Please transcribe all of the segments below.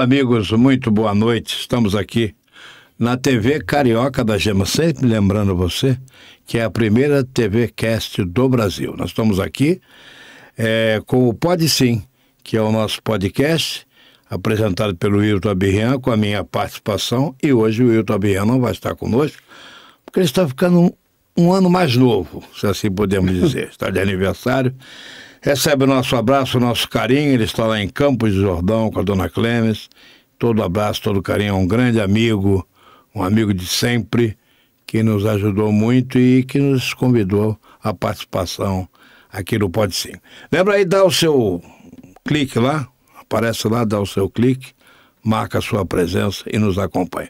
amigos, muito boa noite. Estamos aqui na TV Carioca da Gema, sempre lembrando você que é a primeira TV Cast do Brasil. Nós estamos aqui com o Pode Sim, que é o nosso podcast, apresentado pelo Wilton Abirrian, com a minha participação, e hoje o Wilton Abirrian não vai estar conosco, porque ele está ficando um ano mais novo, se assim podemos dizer. Está de aniversário. Recebe o nosso abraço, o nosso carinho. Ele está lá em Campos do Jordão com a dona Clemes. Todo abraço, todo carinho. É um grande amigo, um amigo de sempre, que nos ajudou muito e que nos convidou à participação aqui no Pode Sim. Lembra aí, dá o seu clique lá, aparece lá, dá o seu clique, marca a sua presença e nos acompanha.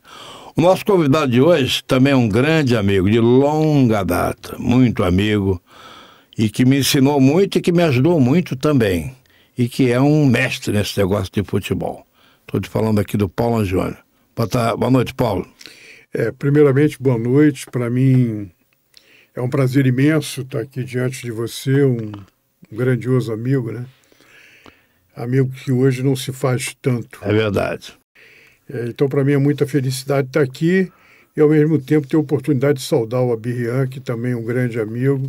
O nosso convidado de hoje também é um grande amigo, de longa data, muito amigo, e que me ensinou muito e que me ajudou muito também, e que é um mestre nesse negócio de futebol. Estou te falando aqui do Paulo Angione. Boa noite, Paulo. Primeiramente, boa noite. Para mim é um prazer imenso estar aqui diante de você, um grandioso amigo, né? Amigo que hoje não se faz tanto. É verdade. Então, para mim é muita felicidade estar aqui e, ao mesmo tempo, ter a oportunidade de saudar o Abirrian, que também é um grande amigo.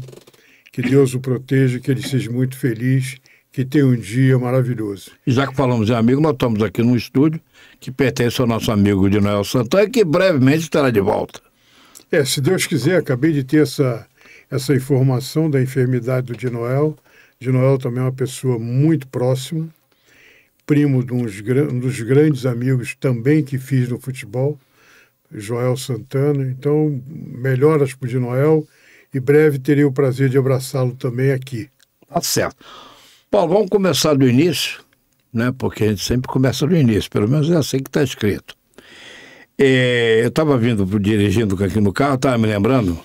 Que Deus o proteja, que ele seja muito feliz, que tenha um dia maravilhoso. E já que falamos em amigo, nós estamos aqui num estúdio que pertence ao nosso amigo de Noel Santana, que brevemente estará de volta. Se Deus quiser, acabei de ter essa informação da enfermidade do Dinoel. Dinoel também é uma pessoa muito próxima, primo de um dos grandes amigos também que fiz no futebol, Joel Santana. Então, melhoras para o Dinoel. E breve terei o prazer de abraçá-lo também aqui. Tá certo. Paulo, vamos começar do início, né? Porque a gente sempre começa do início, pelo menos é assim que está escrito. Eu estava dirigindo aqui no carro, estava me lembrando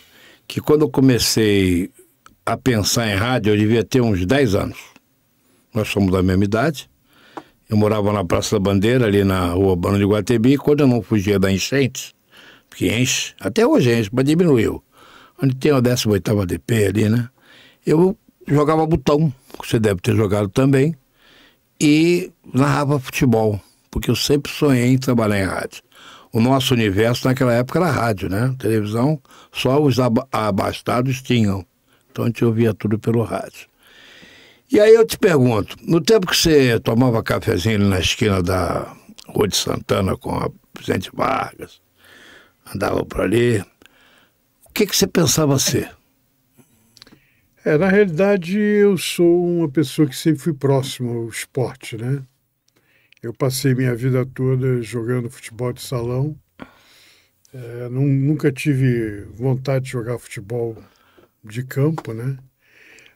que quando eu comecei a pensar em rádio, eu devia ter uns 10 anos. Nós somos da mesma idade. Eu morava na Praça da Bandeira, ali na Rua Barão de Guatebi, e quando eu não fugia da enchente, porque enche, até hoje enche, mas diminuiu. Onde tem a 18ª ADP ali, né? Eu jogava botão, que você deve ter jogado também, e narrava futebol, porque eu sempre sonhei em trabalhar em rádio. O nosso universo naquela época era rádio, né? Televisão, só os abastados tinham. Então a gente ouvia tudo pelo rádio. E aí eu te pergunto, no tempo que você tomava cafezinho ali na esquina da Rua de Santana com a Presidente Vargas, andava por ali, o que você pensava ser? Na realidade, eu sou uma pessoa que sempre fui próximo ao esporte, né? Eu passei minha vida toda jogando futebol de salão. Nunca tive vontade de jogar futebol de campo, né?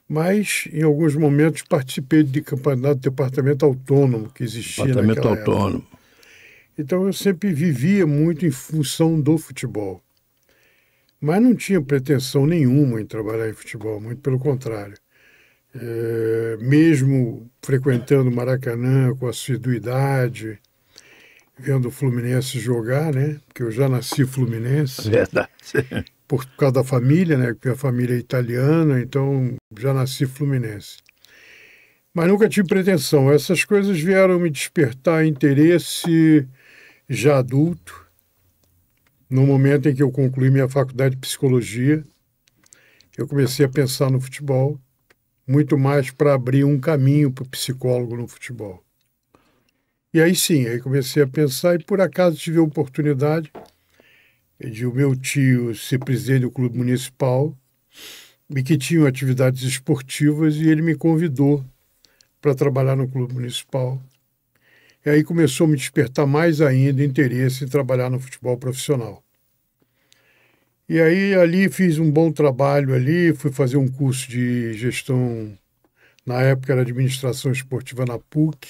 Mas, em alguns momentos, participei de campeonato de departamento autônomo que existia naquela época. Departamento autônomo. Então, eu sempre vivia muito em função do futebol. Mas não tinha pretensão nenhuma em trabalhar em futebol, muito pelo contrário. Mesmo frequentando Maracanã com assiduidade, vendo o Fluminense jogar, né? Porque eu já nasci fluminense. Verdade. Por causa da família, né? Porque a família é italiana, então já nasci fluminense. Mas nunca tive pretensão. Essas coisas vieram me despertar interesse já adulto. No momento em que eu concluí minha faculdade de psicologia, eu comecei a pensar no futebol, muito mais para abrir um caminho para o psicólogo no futebol. E aí sim, aí comecei a pensar e por acaso tive a oportunidade de o meu tio ser presidente do clube municipal e que tinha atividades esportivas e ele me convidou para trabalhar no clube municipal. E aí começou a me despertar mais ainda interesse em trabalhar no futebol profissional. E aí ali fiz um bom trabalho ali, fui fazer um curso de gestão, na época era administração esportiva na PUC.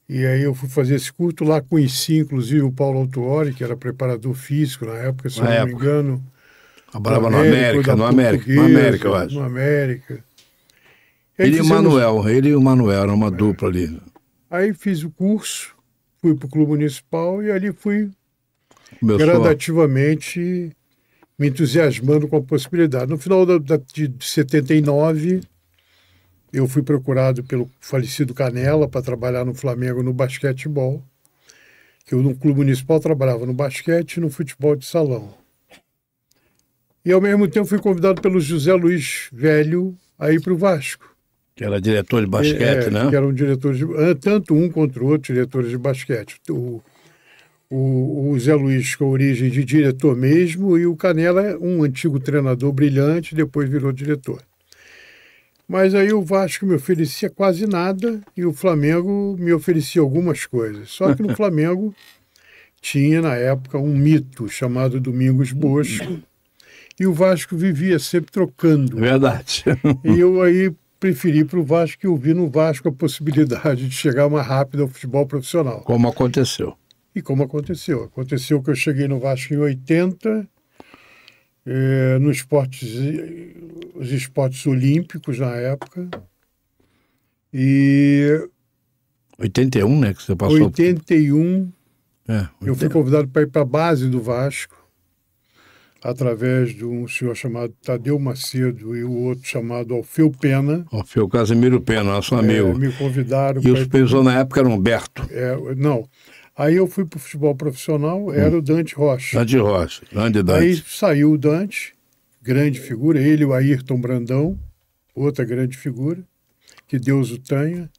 E aí eu fui fazer esse curso, lá conheci inclusive o Paulo Autuori, que era preparador físico na época, se eu não me engano. Trabalhava no América, eu acho. No América. Ele e o Manuel, era uma dupla ali. Aí fiz o curso, fui para o Clube Municipal e ali fui gradativamente me entusiasmando com a possibilidade. No final de 79, eu fui procurado pelo falecido Canella para trabalhar no Flamengo no basquetebol, que eu no clube municipal trabalhava no basquete e no futebol de salão. E ao mesmo tempo fui convidado pelo José Luiz Velho a ir para o Vasco. Que era diretor de basquete, né? Que eram diretores, tanto um quanto o outro, diretores de basquete. O Zé Luiz com origem de diretor mesmo, e o Canella, um antigo treinador brilhante, depois virou diretor. Mas aí o Vasco me oferecia quase nada e o Flamengo me oferecia algumas coisas. Só que no Flamengo tinha, na época, um mito chamado Domingos Bosco, e o Vasco vivia sempre trocando. Verdade. E eu aí preferi para o Vasco, que eu vi no Vasco a possibilidade de chegar mais rápido ao futebol profissional. Como aconteceu. E como aconteceu? Aconteceu que eu cheguei no Vasco em 80, os esportes olímpicos na época. E 81, né, que você passou? 81, 80. Eu fui convidado para ir para a base do Vasco, através de um senhor chamado Tadeu Macedo e o outro chamado Alfeu Pena. Alfeu Casimiro Pena, nosso amigo. Me convidaram. E o supervisor na época era Humberto. Não. Aí eu fui para o futebol profissional, era o Dante Rocha. Dante Rocha, grande Dante. Aí saiu o Dante, grande figura, ele e o Ayrton Brandão, outra grande figura, que Deus o tenha.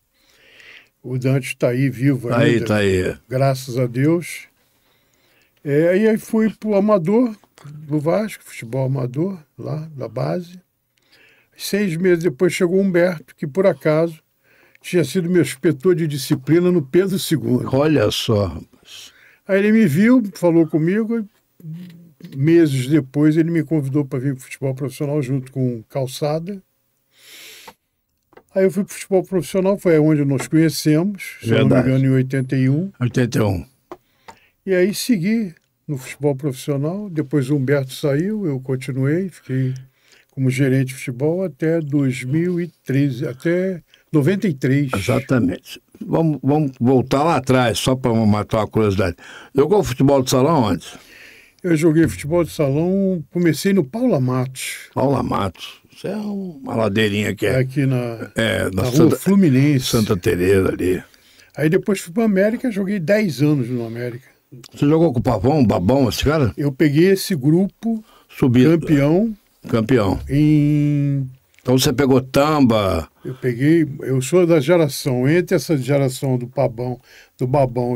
O Dante está aí vivo ainda. Está aí. Graças a Deus. E aí fui para o amador do Vasco, futebol amador, lá da base. 6 meses depois chegou o Humberto, que por acaso tinha sido meu inspetor de disciplina no Pedro II. Olha só. Aí ele me viu, falou comigo, e meses depois ele me convidou para vir para o futebol profissional junto com Calçada. Aí eu fui para o futebol profissional, foi onde nós conhecemos, se não me engano, em 81. 81. E aí segui no futebol profissional, depois o Humberto saiu, eu continuei, fiquei como gerente de futebol até 2013, até 93. Exatamente. Vamos voltar lá atrás, só para matar uma curiosidade. Jogou futebol de salão onde? Eu joguei futebol de salão, comecei no Paula Matos. Paula Matos. Isso é uma ladeirinha aqui. Aqui na rua Santa, Fluminense. Santa Teresa ali. Aí depois fui para o América, joguei 10 anos no América. Você jogou com o Pavão, Babão, esse cara? Eu peguei esse grupo, campeão, Então você pegou Tamba. Eu sou da geração, entre essa geração do Babão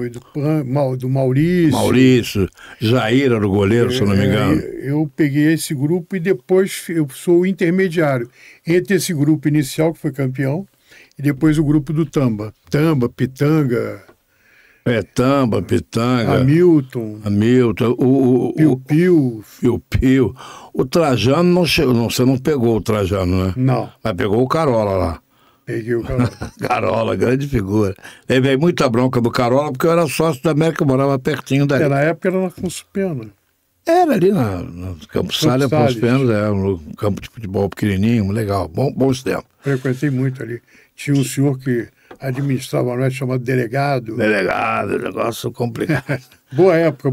e do Maurício. Maurício, Jair era o goleiro, se eu não me engano. Eu peguei esse grupo e depois eu sou o intermediário entre esse grupo inicial, que foi campeão, e depois o grupo do Tamba. Tamba, Pitanga. Tamba, Pitanga. Hamilton. Piu-Piu. O Trajano não chegou. Você não pegou o Trajano, né? Não. Mas pegou o Carola lá. Peguei o Carola. Carola, grande figura. Levei muita bronca do Carola, porque eu era sócio da América, eu morava pertinho dali. Na época era na Afonso Pena. Era ali no Campo Salles, Afonso Pena, no campo de futebol pequenininho, legal, bons tempos. Frequentei muito ali. Tinha um senhor que administrava a noite chamado delegado. Negócio complicado. Boa época.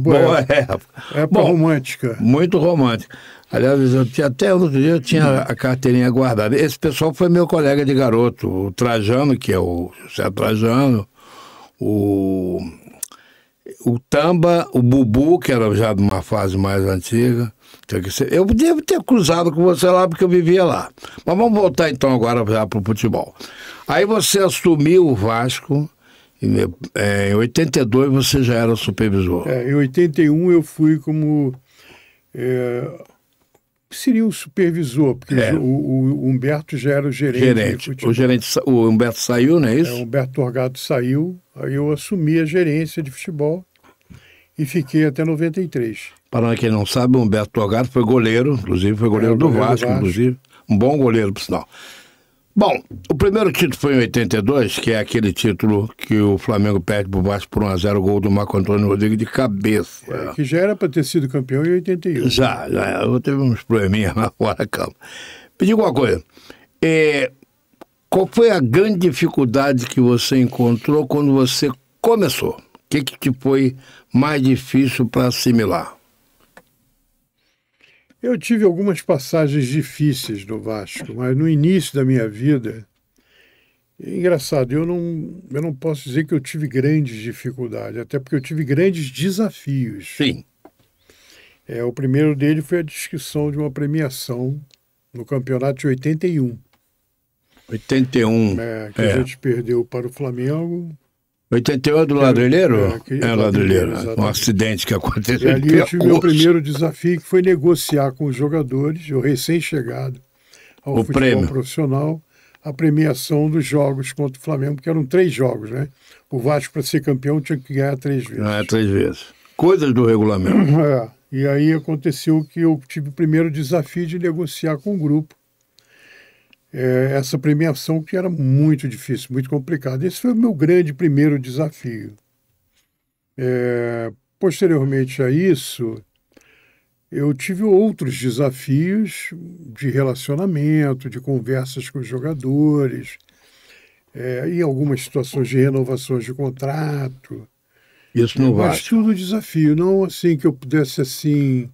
Época romântica. Muito romântica. Aliás, até outro dia eu tinha a carteirinha guardada. Esse pessoal foi meu colega de garoto, o Trajano, que é o José Trajano, o Tamba, o Bubu, que era já de uma fase mais antiga. Eu devo ter cruzado com você lá, porque eu vivia lá. Mas vamos voltar então agora já para o futebol. Aí você assumiu o Vasco, em 82 você já era supervisor. Em 81 eu fui como... seria um supervisor, porque o Humberto já era o gerente. O Humberto saiu, não é isso? O Humberto Torgato saiu, aí eu assumi a gerência de futebol e fiquei até 93. Para quem não sabe, o Humberto Torgato foi goleiro, inclusive foi goleiro do Vasco, inclusive. Um bom goleiro, por sinal. Bom, o primeiro título foi em 82, que é aquele título que o Flamengo perde pro Vasco por 1-0, gol do Marco Antônio Rodrigues de cabeça. Que já era para ter sido campeão em 81. Já eu teve uns probleminhas lá fora da cama. Me diga uma coisa, qual foi a grande dificuldade que você encontrou quando você começou? O que foi mais difícil para assimilar? Eu tive algumas passagens difíceis no Vasco, mas no início da minha vida, Engraçado, eu não posso dizer que eu tive grandes dificuldades, até porque eu tive grandes desafios. Sim. O primeiro dele foi a descrição de uma premiação no campeonato de 81, 81. que a gente perdeu para o Flamengo. 81 é do Ladrilheiro? Ladrilheiro, Um acidente que aconteceu. E ali eu tive meu primeiro desafio, que foi negociar com os jogadores, eu recém-chegado ao futebol prêmio profissional, a premiação dos jogos contra o Flamengo, que eram 3 jogos, né? O Vasco, para ser campeão, tinha que ganhar 3 vezes. 3 vezes. Coisas do regulamento. E aí aconteceu que eu tive o primeiro desafio de negociar com o grupo essa premiação, que era muito difícil, muito complicada. Esse foi o meu grande primeiro desafio. Posteriormente a isso, eu tive outros desafios de relacionamento, de conversas com os jogadores, em algumas situações de renovações de contrato. Isso não vai. Mas tudo desafio, não assim que eu pudesse, assim,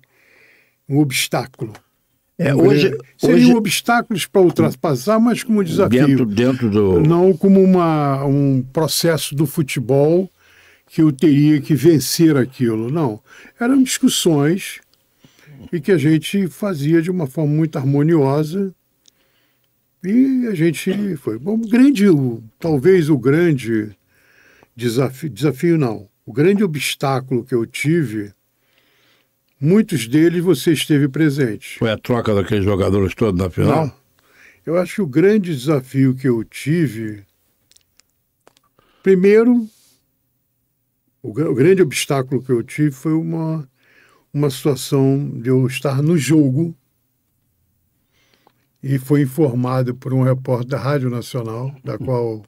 um obstáculo. Seriam obstáculos para ultrapassar, mas como desafio. Dentro do... Não como um processo do futebol que eu teria que vencer aquilo, não. Eram discussões e que a gente fazia de uma forma muito harmoniosa e a gente foi. Bom, talvez o grande desafio não, o grande obstáculo que eu tive, muitos deles você esteve presente. Foi a troca daqueles jogadores todos na final? Não. Eu acho que o grande desafio que eu tive, primeiro, o grande obstáculo que eu tive foi uma situação de eu estar no jogo e foi informado por um repórter da Rádio Nacional, da qual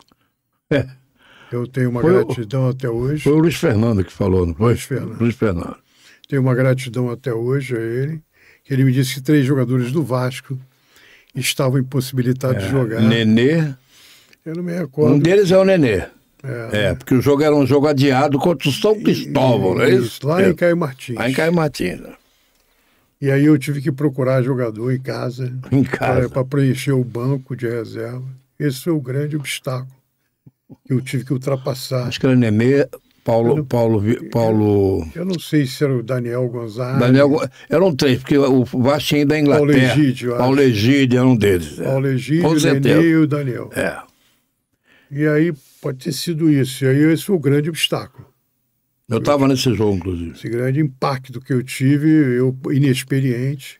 eu tenho uma gratidão até hoje. Foi o Luiz Fernando que falou, não foi? Luiz Fernando. Tenho uma gratidão até hoje a ele, que ele me disse que 3 jogadores do Vasco estavam impossibilitados de jogar. Nenê. Eu não me recordo. Um deles é o Nenê. Porque o jogo era um jogo adiado contra o São Cristóvão, não é isso? Lá em Caio Martins. Lá em Caio Martins. E aí eu tive que procurar jogador em casa. Para preencher o banco de reserva. Esse foi o grande obstáculo que eu tive que ultrapassar. Acho que era Nenê, Paulo. Eu não sei se era o Daniel Gonzalez. Eram 3, porque o Vasco tinha da Inglaterra. Paulo Egídio era um deles. Paulo Egídio, o Nenê e o Daniel. E aí pode ter sido isso. E aí esse foi o grande obstáculo. Eu estava nesse jogo, inclusive. Esse grande impacto que eu tive, eu inexperiente,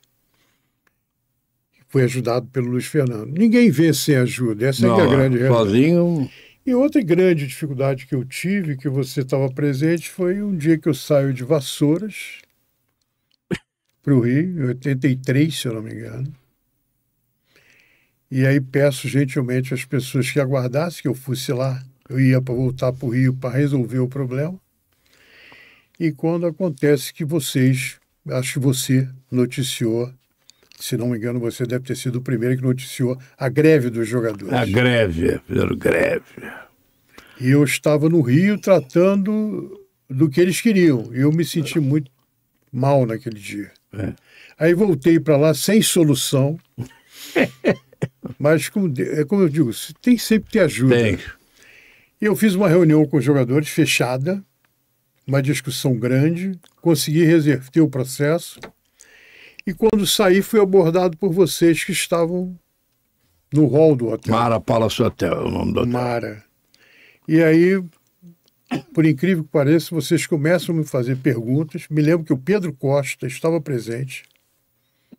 fui ajudado pelo Luiz Fernando. Ninguém vence sem ajuda. Essa é a grande realidade. Sozinho. E outra grande dificuldade que eu tive, que você estava presente, foi um dia que eu saio de Vassouras para o Rio, em 83, se eu não me engano. E aí peço gentilmente às pessoas que aguardassem que eu fosse lá. Eu ia para voltar para o Rio para resolver o problema. E quando acontece que acho que você noticiou, se não me engano, você deve ter sido o primeiro que noticiou a greve dos jogadores. A greve, fizeram greve. E eu estava no Rio tratando do que eles queriam. E eu me senti muito mal naquele dia. Aí voltei para lá sem solução. Mas, como eu digo, tem sempre que ter ajuda. Tem. E eu fiz uma reunião com os jogadores fechada, uma discussão grande, consegui reverter o processo. E quando saí, fui abordado por vocês que estavam no hall do hotel. Mara Palace Hotel é o nome do hotel. Mara. E aí, por incrível que pareça, vocês começam a me fazer perguntas. Me lembro que o Pedro Costa estava presente.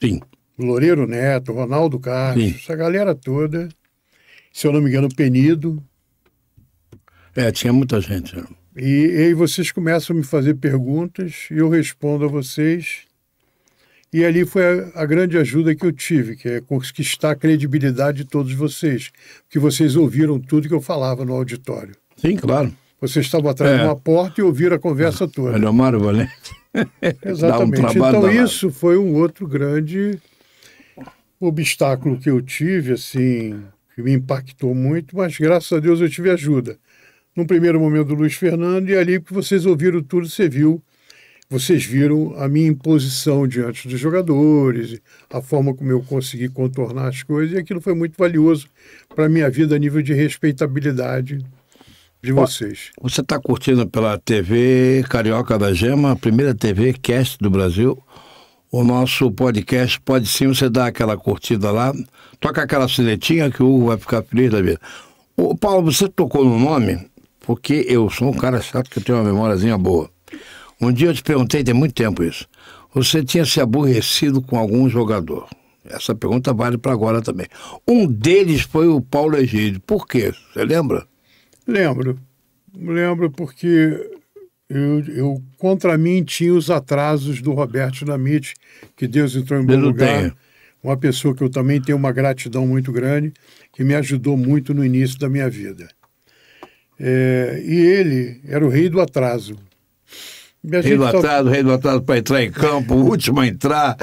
Sim. Loureiro Neto, Ronaldo Castro, essa galera toda. Se eu não me engano, Penido. Tinha muita gente. E aí vocês começam a me fazer perguntas e eu respondo a vocês. E ali foi a grande ajuda que eu tive, que é conquistar a credibilidade de todos vocês. Porque vocês ouviram tudo que eu falava no auditório. Sim, claro. Vocês estavam atrás de uma porta e ouviram a conversa toda. Era Mário Valente. Exatamente. Então isso foi um outro grande obstáculo que eu tive, assim, que me impactou muito, mas graças a Deus eu tive ajuda. Num primeiro momento do Luiz Fernando, e ali que vocês ouviram tudo, você viu vocês viram a minha imposição diante dos jogadores, a forma como eu consegui contornar as coisas, e aquilo foi muito valioso para a minha vida a nível de respeitabilidade de vocês. Você está curtindo pela TV Carioca da Gema, a primeira TV Cast do Brasil. O nosso podcast Pode Sim, você dá aquela curtida lá, toca aquela sinetinha que o Hugo vai ficar feliz da vida. Ô, Paulo, você tocou no nome, porque eu sou um cara chato que tem uma memóriazinha boa. Um dia eu te perguntei, tem muito tempo isso, você tinha se aborrecido com algum jogador? Essa pergunta vale para agora também. Um deles foi o Paulo Egídio. Por quê? Você lembra? Lembro porque eu contra mim tinha os atrasos do Roberto Dinamite, que Deus entrou em bom lugar. Uma pessoa que eu também tenho uma gratidão muito grande, que me ajudou muito no início da minha vida. E ele era o rei do atraso. Rei do atraso para entrar em campo, o último a entrar.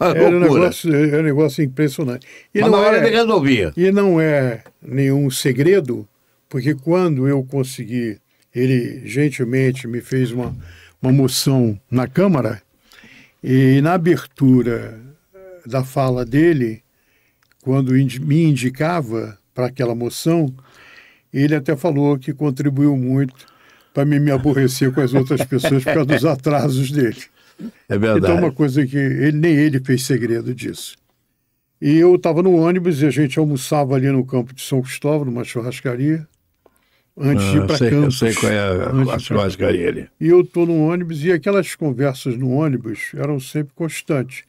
Era um negócio impressionante. Mas na hora ele resolvia. E não é nenhum segredo, porque quando eu consegui, ele gentilmente me fez uma moção na Câmara, e na abertura da fala dele, quando me indicava para aquela moção, ele até falou que contribuiu muito para me aborrecer com as outras pessoas por causa dos atrasos dele. É verdade. Então, uma coisa que nem ele fez segredo disso. E eu estava no ônibus e a gente almoçava ali no campo de São Cristóvão, numa churrascaria, antes de ir para Campos. Eu sei qual é a churrascaria ali. E eu estou no ônibus e aquelas conversas no ônibus eram sempre constantes.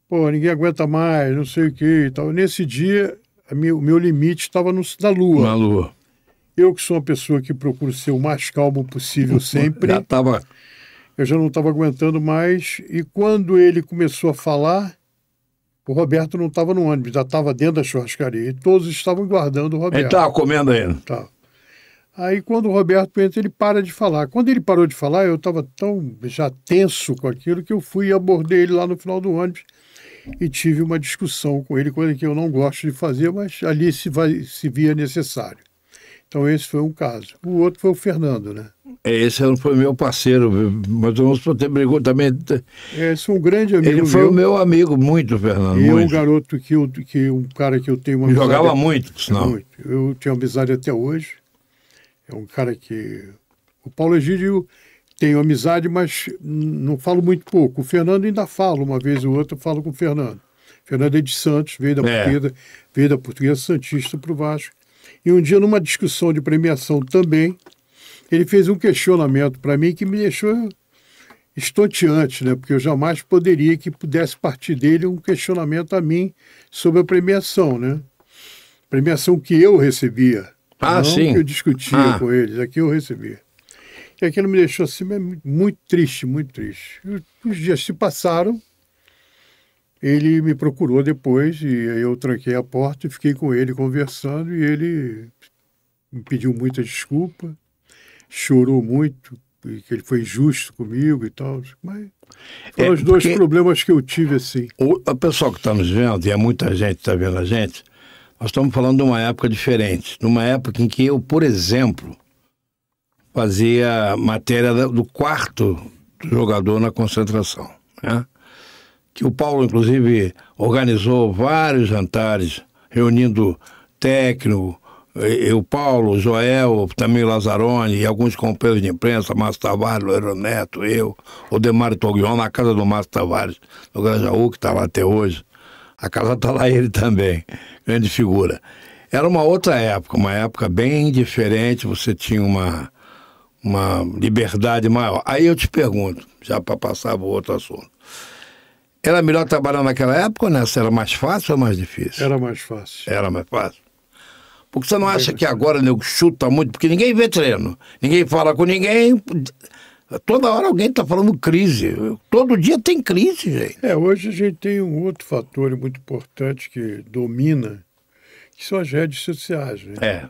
Pô, ninguém aguenta mais, não sei o quê e tal. Nesse dia, o meu limite estava na Lua. Na Lua. Eu que sou uma pessoa que procuro ser o mais calmo possível sempre. Eu já não estava aguentando mais. E quando ele começou a falar, o Roberto não estava no ônibus, já estava dentro da churrascaria. E todos estavam guardando o Roberto. Ele estava comendo ainda. Tá. Aí quando o Roberto entra, ele para de falar. Quando ele parou de falar, eu estava tão já tenso com aquilo que eu fui e abordei ele lá no final do ônibus e tive uma discussão com ele, coisa que eu não gosto de fazer, mas ali se via necessário. Então esse foi um caso. O outro foi o Fernando, né? Esse foi meu parceiro, mas o nosso brigou também. Esse foi um grande amigo meu. Ele foi o meu amigo muito, Fernando. E muito. Um garoto um cara que eu tenho uma amizade. Jogava muito, senão. Muito. Eu tenho amizade até hoje. É um cara que... O Paulo Egídio tenho amizade, mas não falo muito pouco. O Fernando ainda falo, uma vez ou outra eu falo com o Fernando. Fernando é de Santos, veio da Portuguesa Santista para o Vasco. E um dia, numa discussão de premiação também, ele fez um questionamento para mim que me deixou estonteante, né? Porque eu jamais poderia que pudesse partir dele um questionamento a mim sobre a premiação, né? Premiação que eu recebia. Não sim. Que eu discutia com eles, aqui eu recebia. E aquilo me deixou assim muito triste, muito triste. Os dias se passaram, ele me procurou depois, e aí eu tranquei a porta e fiquei com ele conversando, e ele me pediu muita desculpa, chorou muito, que ele foi injusto comigo e tal, mas foram os dois problemas que eu tive assim. O pessoal que está nos vendo, e muita gente está vendo a gente, nós estamos falando de uma época diferente, numa época em que eu, por exemplo, fazia matéria do quarto jogador na concentração, né? Que o Paulo, inclusive, organizou vários jantares, reunindo técnico, o Paulo, o Joel, também o Lazzaroni e alguns companheiros de imprensa, Márcio Tavares, Loero Neto, eu, o Demário Toglion, na casa do Márcio Tavares, no Grajaú, que está lá até hoje. A casa está lá ele também, grande figura. Era uma outra época, uma época bem diferente, você tinha uma liberdade maior. Aí eu te pergunto, já para passar para o outro assunto, era melhor trabalhar naquela época ou nessa? Era mais fácil ou mais difícil? Era mais fácil. Era mais fácil. Porque você não acha que agora o nego chuta muito? Porque ninguém vê treino, ninguém fala com ninguém. Toda hora alguém está falando crise. Todo dia tem crise, gente. Hoje a gente tem um outro fator muito importante que domina, que são as redes sociais, né?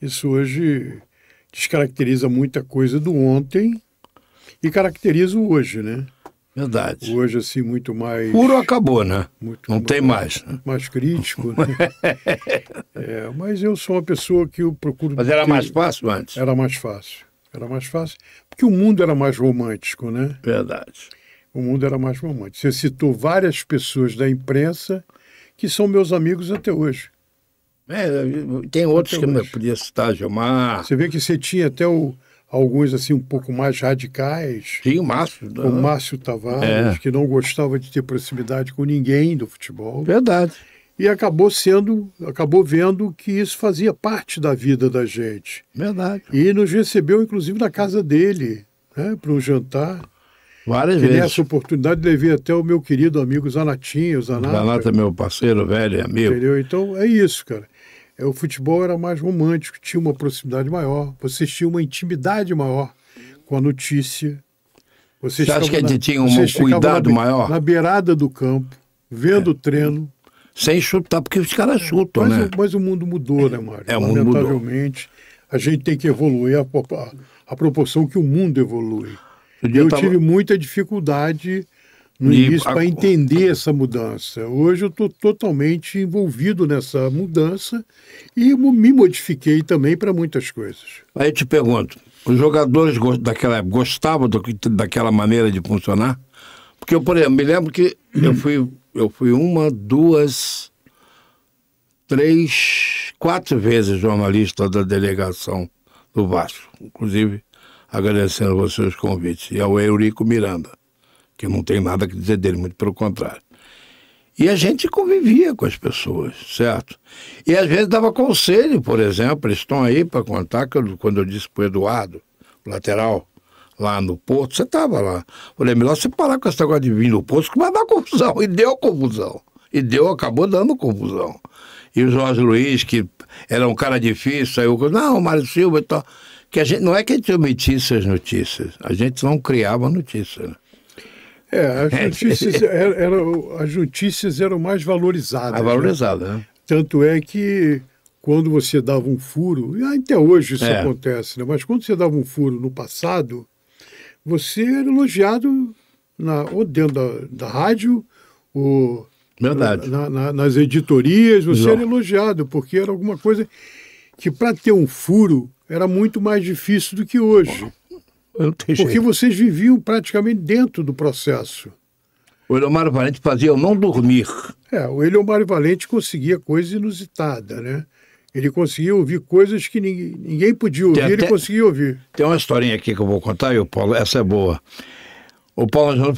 Isso hoje descaracteriza muita coisa do ontem e caracteriza o hoje, né? Verdade. Hoje, assim, muito mais... Puro acabou, né? Não tem mais. Né? Mais crítico, né? Mas eu sou uma pessoa que eu procuro... Mas era mais fácil antes? Era mais fácil. Era mais fácil, Porque o mundo era mais romântico, né? Verdade. O mundo era mais romântico. Você citou várias pessoas da imprensa que são meus amigos até hoje. Tem outros Até que eu hoje. podia citar, Gilmar. Você vê que você tinha até alguns assim um pouco mais radicais, Tinha o Márcio. como Márcio Tavares, que não gostava de ter proximidade com ninguém do futebol. Verdade. E acabou vendo que isso fazia parte da vida da gente. Verdade. E nos recebeu, inclusive, na casa dele, né, para um jantar. Várias E vezes. nessa oportunidade levei até o meu querido amigo Zanatinho, Zanata. Zanata é meu parceiro, velho e amigo. Entendeu? Então é isso, cara. O futebol era mais romântico, tinha uma proximidade maior, vocês tinham uma intimidade maior com a notícia. Você acha que a gente tinha um vocês ficavam cuidado maior? Na beirada do campo, vendo o treino. Sem chutar, porque os caras chutam, né? Mas o mundo mudou, né, Mário? O mundo mudou. Lamentavelmente, a gente tem que evoluir a proporção que o mundo evolui. Eu tive muita dificuldade no início para entender essa mudança. Hoje eu estou totalmente envolvido nessa mudança e me modifiquei também para muitas coisas. Aí eu te pergunto, os jogadores daquela época gostavam daquela maneira de funcionar? Porque eu, por exemplo, me lembro que eu fui 1, 2, 3, 4 vezes jornalista da delegação do Vasco, inclusive agradecendo a você os convites, e ao Eurico Miranda, que não tem nada que dizer dele, muito pelo contrário. E a gente convivia com as pessoas, certo? E às vezes dava conselho, por exemplo, eles estão aí para contar, que quando eu disse para o Eduardo, lateral, lá no Porto, você estava lá. Falei, melhor você parar com esse negócio de vir no Porto, que vai dar confusão. E deu confusão. Acabou dando confusão. E o Jorge Luiz, que era um cara difícil, aí eu não, o Mário Silva e tal. Que a gente, não é que a gente omitisse as notícias, a gente não criava notícias, né? As notícias eram mais valorizadas. Valorizadas, né? né? Tanto é que quando você dava um furo, e até hoje isso acontece, né? Mas quando você dava um furo no passado, você era elogiado ou dentro da rádio, ou Verdade. Nas editorias, você era elogiado, porque era alguma coisa que para ter um furo era muito mais difícil do que hoje. Porque vocês viviam praticamente dentro do processo. O Eliomário Valente fazia eu não dormir. O Eliomário Valente conseguia coisa inusitada, né? Ele conseguia ouvir coisas que ninguém podia ouvir, ele conseguia ouvir. Tem uma historinha aqui que eu vou contar, e o Paulo, essa é boa. O Paulo,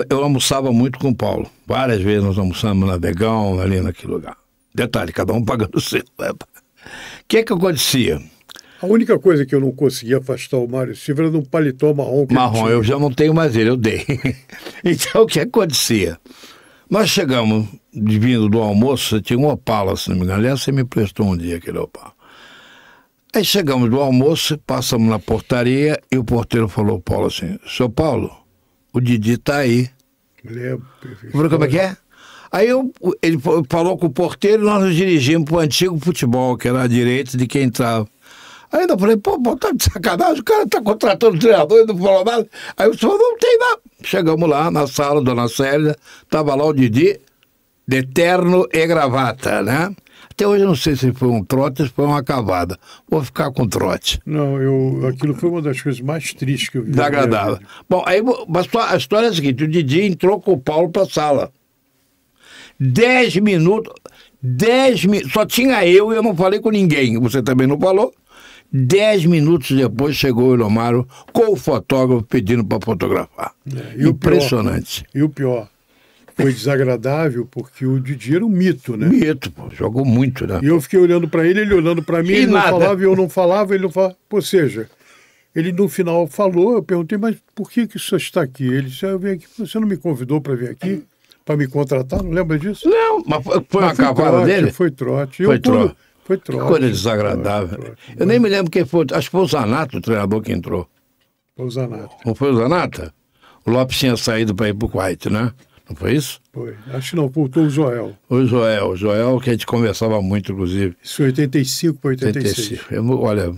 eu almoçava muito com o Paulo. Várias vezes nós almoçamos na Begão, ali naquele lugar. Detalhe, cada um pagando o seu. O que acontecia? A única coisa que eu não conseguia afastar o Mário Silva era de um paletó marrom. Marrom, eu já não tenho mais ele, eu dei. Então, o que acontecia? Nós chegamos, vindo do almoço, tinha um Opala, se não me engano. Aliás, você me prestou um dia aquele Opala. Aí chegamos do almoço, passamos na portaria e o porteiro falou, Paulo, assim, seu Paulo, o Didi está aí. Lembro. Eu falei, como é que é? Aí ele falou com o porteiro e nós nos dirigimos para o antigo futebol, que era à direita de quem entrava. Aí eu falei, pô, tá de sacanagem, o cara tá contratando o treinador e não falou nada. Aí o senhor não tem nada. Chegamos lá na sala, dona Célia, tava lá o Didi, de terno e gravata, né? Até hoje eu não sei se foi um trote ou se foi uma cavada. Vou ficar com trote. Não, aquilo foi uma das coisas mais tristes que eu vi. Desagradável. Bom, aí a história é a seguinte, o Didi entrou com o Paulo pra sala. 10 minutos, só tinha eu e eu não falei com ninguém. Você também não falou? 10 minutos depois chegou o Eliomário com o fotógrafo pedindo para fotografar. Impressionante. E o pior, foi desagradável porque o Didi era um mito, né? Mito, pô, jogou muito, né? E eu fiquei olhando para ele olhando para mim, ele não falava e eu não falava, ele não falava. Ou seja, ele no final falou, eu perguntei, mas por que o senhor está aqui? Ele disse, eu vim aqui, você não me convidou para vir aqui? Para me contratar? Não lembra disso? Não, mas foi uma cavada dele? Foi trote. Foi trote. Foi trote. Que coisa desagradável. Trote. Eu nem me lembro quem foi. Acho que foi o Zanata, o treinador que entrou. Foi o Zanata. Não foi o Zanata? O Lopes tinha saído para ir para o Kuwait, né? Não foi isso? Foi. Acho que não, voltou o Joel. O Joel, que a gente conversava muito, inclusive. Isso foi 85 para 86. Olha,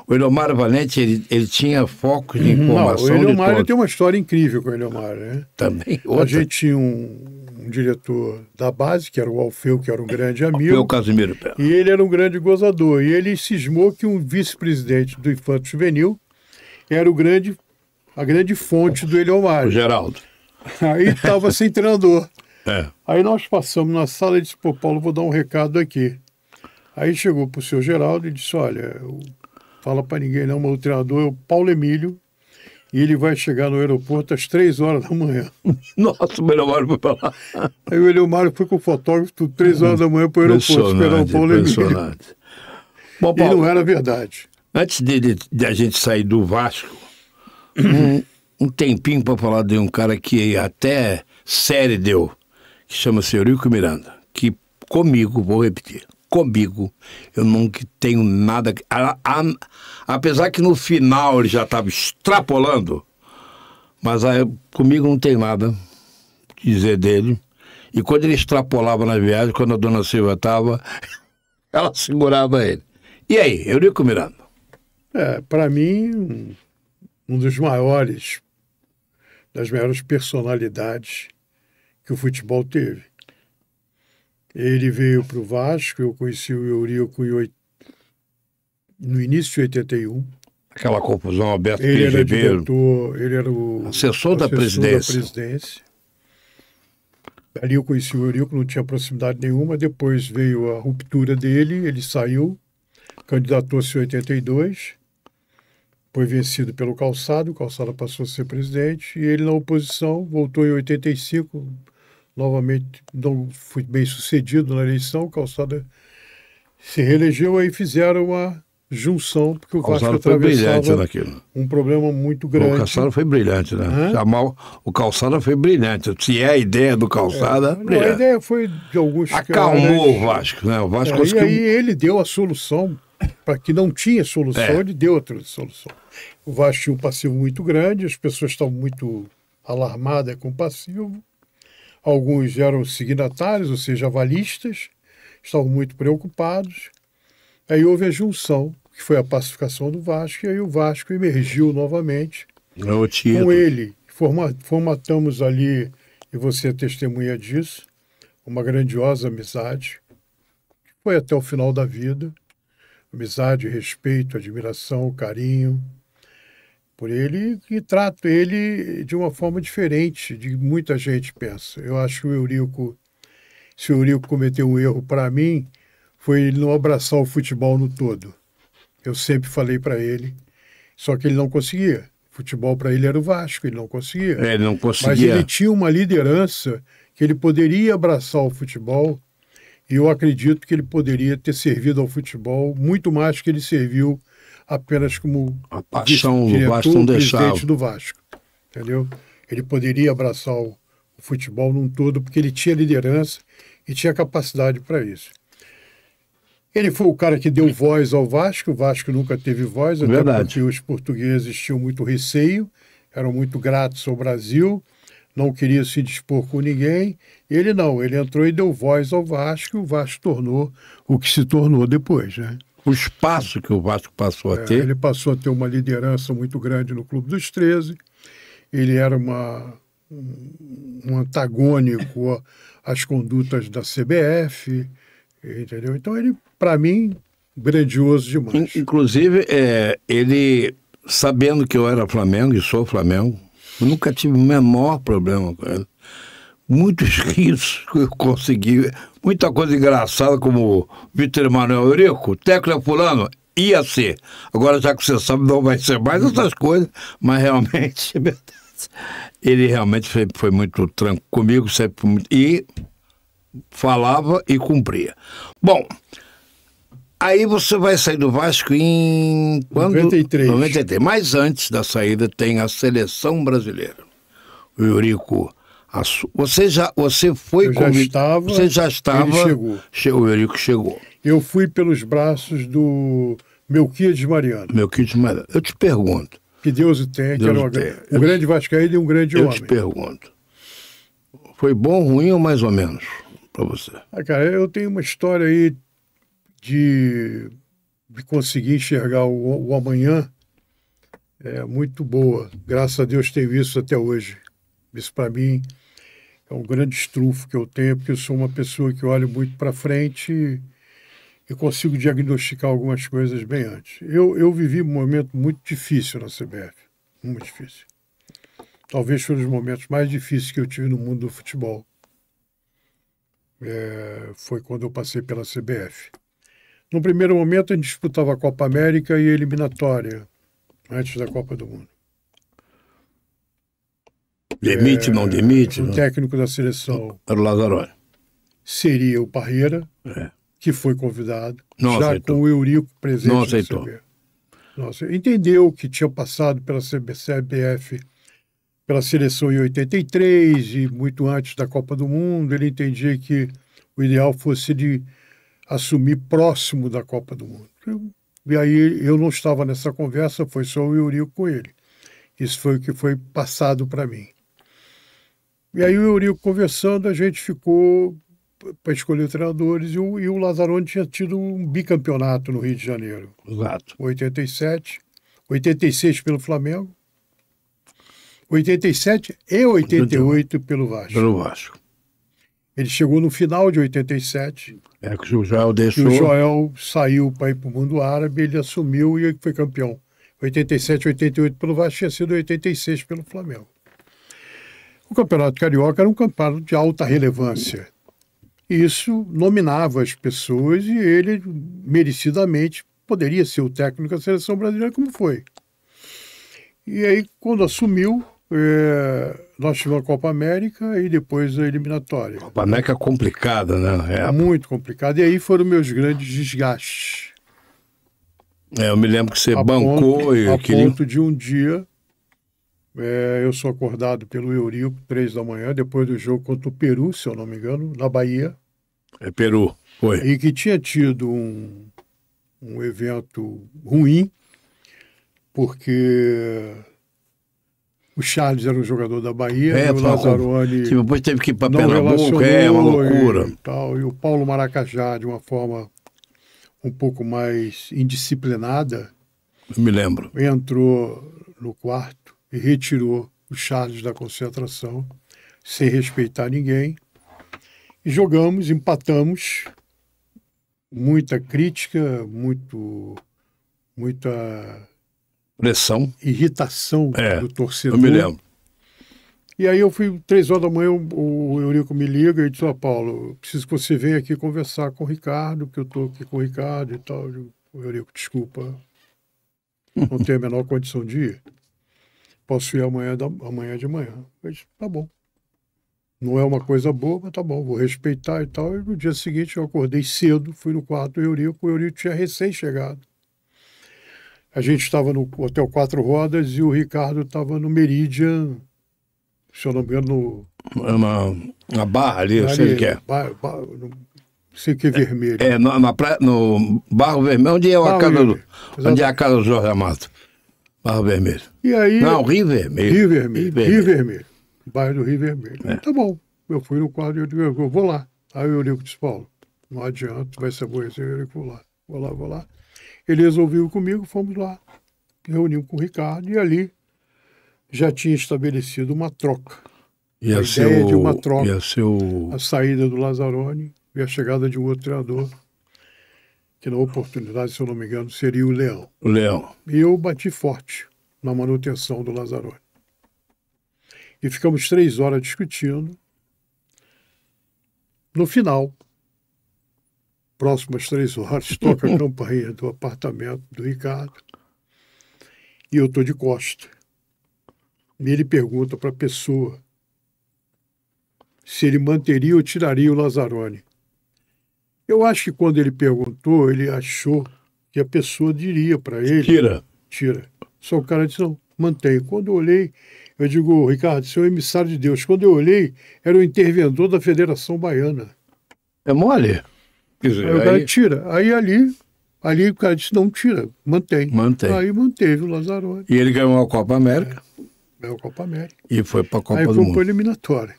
o Eliomário Valente, ele tinha foco de informação. Não, o Eliomário tem uma história incrível com o Eliomário, né? Também. Outra. A gente tinha um diretor da base, que era o Alfeu, que era um grande amigo. Alfeu Casimiro Pé. E ele era um grande gozador. E ele cismou que um vice-presidente do Infanto Juvenil era a grande fonte do O Eliomar. Geraldo. Aí estava sem treinador. É. Aí nós passamos na sala e disse, pô, Paulo, vou dar um recado aqui. Aí chegou para o seu Geraldo e disse, olha, fala para ninguém não, mas o treinador é o Paulo Emílio e ele vai chegar no aeroporto às 3 horas da manhã. Nossa, o Eliomar foi pra lá. Aí o Eliomar foi com o fotógrafo 3 horas da manhã para o aeroporto esperar o Paulo Emílio. Impressionante. Bom, E Paulo, não era verdade. antes de a gente sair do Vasco, um tempinho para falar de um cara que até série deu, que chama-se Eurico Miranda, que comigo, vou repetir, comigo, eu não tenho nada... apesar que no final ele já estava extrapolando, mas aí, comigo não tem nada que dizer dele. E quando ele extrapolava na viagem, quando a dona Silva estava, ela segurava ele. E aí, Eurico Miranda? Para mim, das maiores personalidades que o futebol teve. Ele veio para o Vasco, eu conheci o Eurico no início de 81. Aquela confusão, Alberto Ele era Ribeiro. diretor, ele era o Assessor da presidência. Ali eu conheci o Eurico, não tinha proximidade nenhuma. Depois veio a ruptura dele, ele saiu, candidatou-se em 82, foi vencido pelo Calçado, o Calçado passou a ser presidente, e ele na oposição voltou em 85, novamente não foi bem sucedido na eleição, o Calçado se reelegeu, aí fizeram a junção, porque o Vasco atravessava um problema muito grande. O Calçado foi brilhante, né? O Calçado foi brilhante. Se é a ideia do Calçado, a ideia foi de alguns acalmou o Vasco, né? O Vasco conseguiu... E aí ele deu a solução, para que não tinha solução, ele deu outra solução. O Vasco tinha um passivo muito grande, as pessoas estavam muito alarmadas com o passivo, alguns eram signatários, ou seja, avalistas, estavam muito preocupados. Aí houve a junção, que foi a pacificação do Vasco, e aí o Vasco emergiu novamente com ele. Formatamos ali, e você é testemunha disso, uma grandiosa amizade, que foi até o final da vida. Amizade, respeito, admiração, carinho por ele, e trato ele de uma forma diferente de muita gente pensa. Eu acho que se o Eurico cometeu um erro para mim, foi ele não abraçar o futebol no todo. Eu sempre falei para ele, só que ele não conseguia. Futebol para ele era o Vasco, ele não conseguia. Ele não conseguia. Mas ele tinha uma liderança que ele poderia abraçar o futebol, e eu acredito que ele poderia ter servido ao futebol muito mais que ele serviu apenas como a paixão do Vasco não deixava. Presidente do Vasco. Entendeu? Ele poderia abraçar o futebol num todo, porque ele tinha liderança e tinha capacidade para isso. Ele foi o cara que deu voz ao Vasco. O Vasco nunca teve voz, até porque os portugueses tinham muito receio, eram muito gratos ao Brasil, não queriam se dispor com ninguém. Ele não, ele entrou e deu voz ao Vasco, e o Vasco tornou o que se tornou depois, né? O espaço que o Vasco passou a ter. Ele passou a ter uma liderança muito grande no Clube dos 13. Ele era um antagônico às condutas da CBF, entendeu? Então ele, para mim, grandioso demais. Inclusive, ele, sabendo que eu era Flamengo e sou Flamengo, eu nunca tive o menor problema com ele. Muitos risos que eu consegui, muita coisa engraçada, como o Vitor Emanuel Eurico, técnico fulano, ia ser. Agora, já que você sabe, não vai ser mais essas coisas, mas realmente, ele realmente foi muito tranquilo comigo, sempre foi muito, e falava e cumpria. Bom, aí você vai sair do Vasco em... 93. 93. Mas antes da saída tem a seleção brasileira. O Eurico... Você já estava. Ele chegou. O Eurico chegou. Eu fui pelos braços do Melquiades Mariano. Eu te pergunto. Que Deus o tenha, que era um grande vascaíno e um grande homem. Eu te pergunto. Foi bom, ruim ou mais ou menos para você? Cara, eu tenho uma história aí de conseguir enxergar o amanhã muito boa. Graças a Deus tenho isso até hoje. Isso para mim é um grande trunfo que eu tenho, porque eu sou uma pessoa que olha muito para frente eu consigo diagnosticar algumas coisas bem antes. Eu vivi um momento muito difícil na CBF, muito difícil. Talvez foi um dos momentos mais difíceis que eu tive no mundo do futebol. Foi quando eu passei pela CBF. No primeiro momento, a gente disputava a Copa América e a eliminatória, antes da Copa do Mundo. Demite, não demite? O Não. técnico da seleção Era o Lazzaroni. seria o Parreira, É. que foi convidado, Não já aceitou. com o Eurico presente. Não no aceitou. CBF. Nossa, entendeu que tinha passado pela CBF, pela seleção em 83 e muito antes da Copa do Mundo. Ele entendia que o ideal fosse ele assumir próximo da Copa do Mundo. E aí eu não estava nessa conversa, foi só o Eurico com ele. Isso foi o que foi passado para mim. E aí o Eurico conversando, a gente ficou para escolher treinadores e o Lazzaroni tinha tido um bicampeonato no Rio de Janeiro. Exato. 87, 86 pelo Flamengo, 87 e 88 pelo Vasco. Pelo Vasco. Ele chegou no final de 87, É que o Joel e deixou. o Joel saiu para ir para o mundo árabe, ele assumiu e foi campeão. 87, 88 pelo Vasco, tinha sido 86 pelo Flamengo. O Campeonato Carioca era um campeonato de alta relevância. Isso nominava as pessoas e ele, merecidamente, poderia ser o técnico da seleção brasileira, como foi. E aí, quando assumiu, nós tivemos a Copa América e depois a eliminatória. Copa América complicada, né? Muito complicado. E aí foram meus grandes desgastes. Eu me lembro que você bancou a queria. ponto de um dia eu sou acordado pelo Eurico, 3 da manhã, depois do jogo contra o Peru, se eu não me engano, na Bahia. É Peru, foi. E que tinha tido um evento ruim, porque o Charles era um jogador da Bahia e o Lazzaroni que depois teve que ir para não Pernambuco, uma loucura. E o Paulo Maracajá, de uma forma um pouco mais indisciplinada, Eu me lembro. entrou no quarto e retirou o Charles da concentração, sem respeitar ninguém. E jogamos, empatamos, muita crítica, muita Pressão. irritação do torcedor. Eu me lembro. E aí eu fui, 3 horas da manhã, o Eurico me liga e disse, Paulo, eu preciso que você venha aqui conversar com o Ricardo, porque eu estou aqui com o Ricardo e tal. O Eurico, desculpa, não tenho a menor condição de ir. Posso ir amanhã de manhã. Eu disse, tá bom. Não é uma coisa boa, mas tá bom, vou respeitar e tal. E no dia seguinte eu acordei cedo, fui no quarto do Eurico, o Eurico tinha recém-chegado. A gente estava no Hotel 4 Rodas e o Ricardo estava no Meridian, se eu não me engano, na Barra ali, eu sei o que é. Não sei o que é vermelho. No Barro Vermelho, onde é a casa do Jorge Amado. Barro Vermelho. E aí, não, Rio Vermelho. Rio Vermelho. Bairro do Rio Vermelho. Tá bom. Eu fui no quadro e eu digo, eu vou lá. Aí o Eurico disse, Paulo, não adianta, vai ser aborrecer. Eu digo, vou lá. Ele resolveu comigo, fomos lá. Reunimos com o Ricardo e ali já tinha estabelecido uma troca. A ideia de uma troca. A saída do Lazzaroni e a chegada de um outro treinador, que na oportunidade, se eu não me engano, seria o Leão. O Leão. E eu bati forte na manutenção do Lazzaroni. E ficamos 3 horas discutindo. No final, próximas 3 horas, toca a campainha do apartamento do Ricardo e eu estou de costa. E ele pergunta para a pessoa se ele manteria ou tiraria o Lazzaroni. Eu acho que quando ele perguntou, ele achou que a pessoa diria para ele... Tira. Só o cara disse, não, mantém. Quando eu olhei, eu digo, Ricardo, você é um emissário de Deus. Quando eu olhei, era o interventor da Federação Baiana. É mole? Quer dizer, aí o cara tira. Aí ali o cara disse, não, tira, mantém. Aí manteve o Lazzaroni. E ele ganhou a Copa América. Ganhou a Copa América. E foi para a Copa do Mundo. Aí foi para a eliminatória.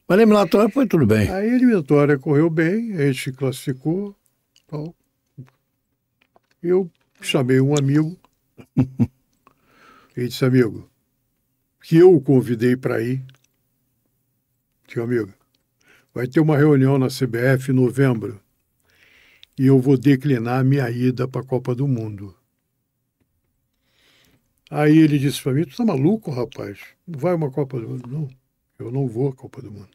Mas a eliminatória foi tudo bem. Aí a eliminatória correu bem, a gente classificou. Tal. Eu chamei um amigo e disse, amigo, que eu o convidei para ir. Disse, amigo, vai ter uma reunião na CBF em novembro e eu vou declinar a minha ida para a Copa do Mundo. Aí ele disse para mim, tu tá maluco, rapaz? Não vai uma Copa do Mundo? Não, eu não vou à Copa do Mundo.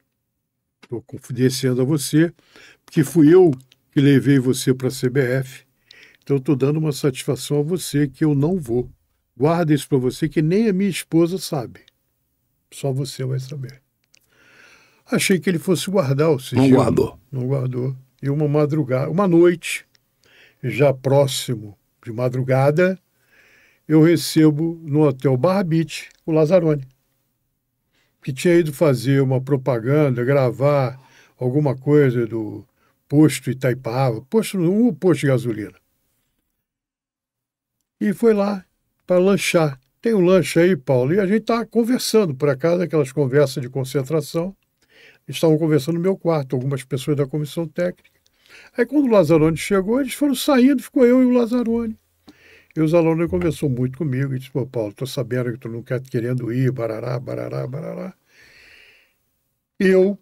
Estou confidenciando a você, porque fui eu que levei você para a CBF, então estou dando uma satisfação a você que eu não vou. Guarda isso para você que nem a minha esposa sabe. Só você vai saber. Achei que ele fosse guardar o sigilo. Não guardou. Não guardou. E uma madrugada, uma noite, já próximo de madrugada, eu recebo no Hotel Barra Beach o Lazzaroni, que tinha ido fazer uma propaganda, gravar alguma coisa do posto Itaipava, um posto de gasolina. E foi lá para lanchar. Tem um lanche aí, Paulo, e a gente está conversando, por acaso, aquelas conversas de concentração. Estavam conversando no meu quarto, algumas pessoas da comissão técnica. Aí quando o Lazzaroni chegou, eles foram saindo, ficou eu e o Lazzaroni. E o Lazzaroni conversou muito comigo e disse, pô, Paulo, estou sabendo que tu não quer querendo ir, barará, barará, barará. Eu,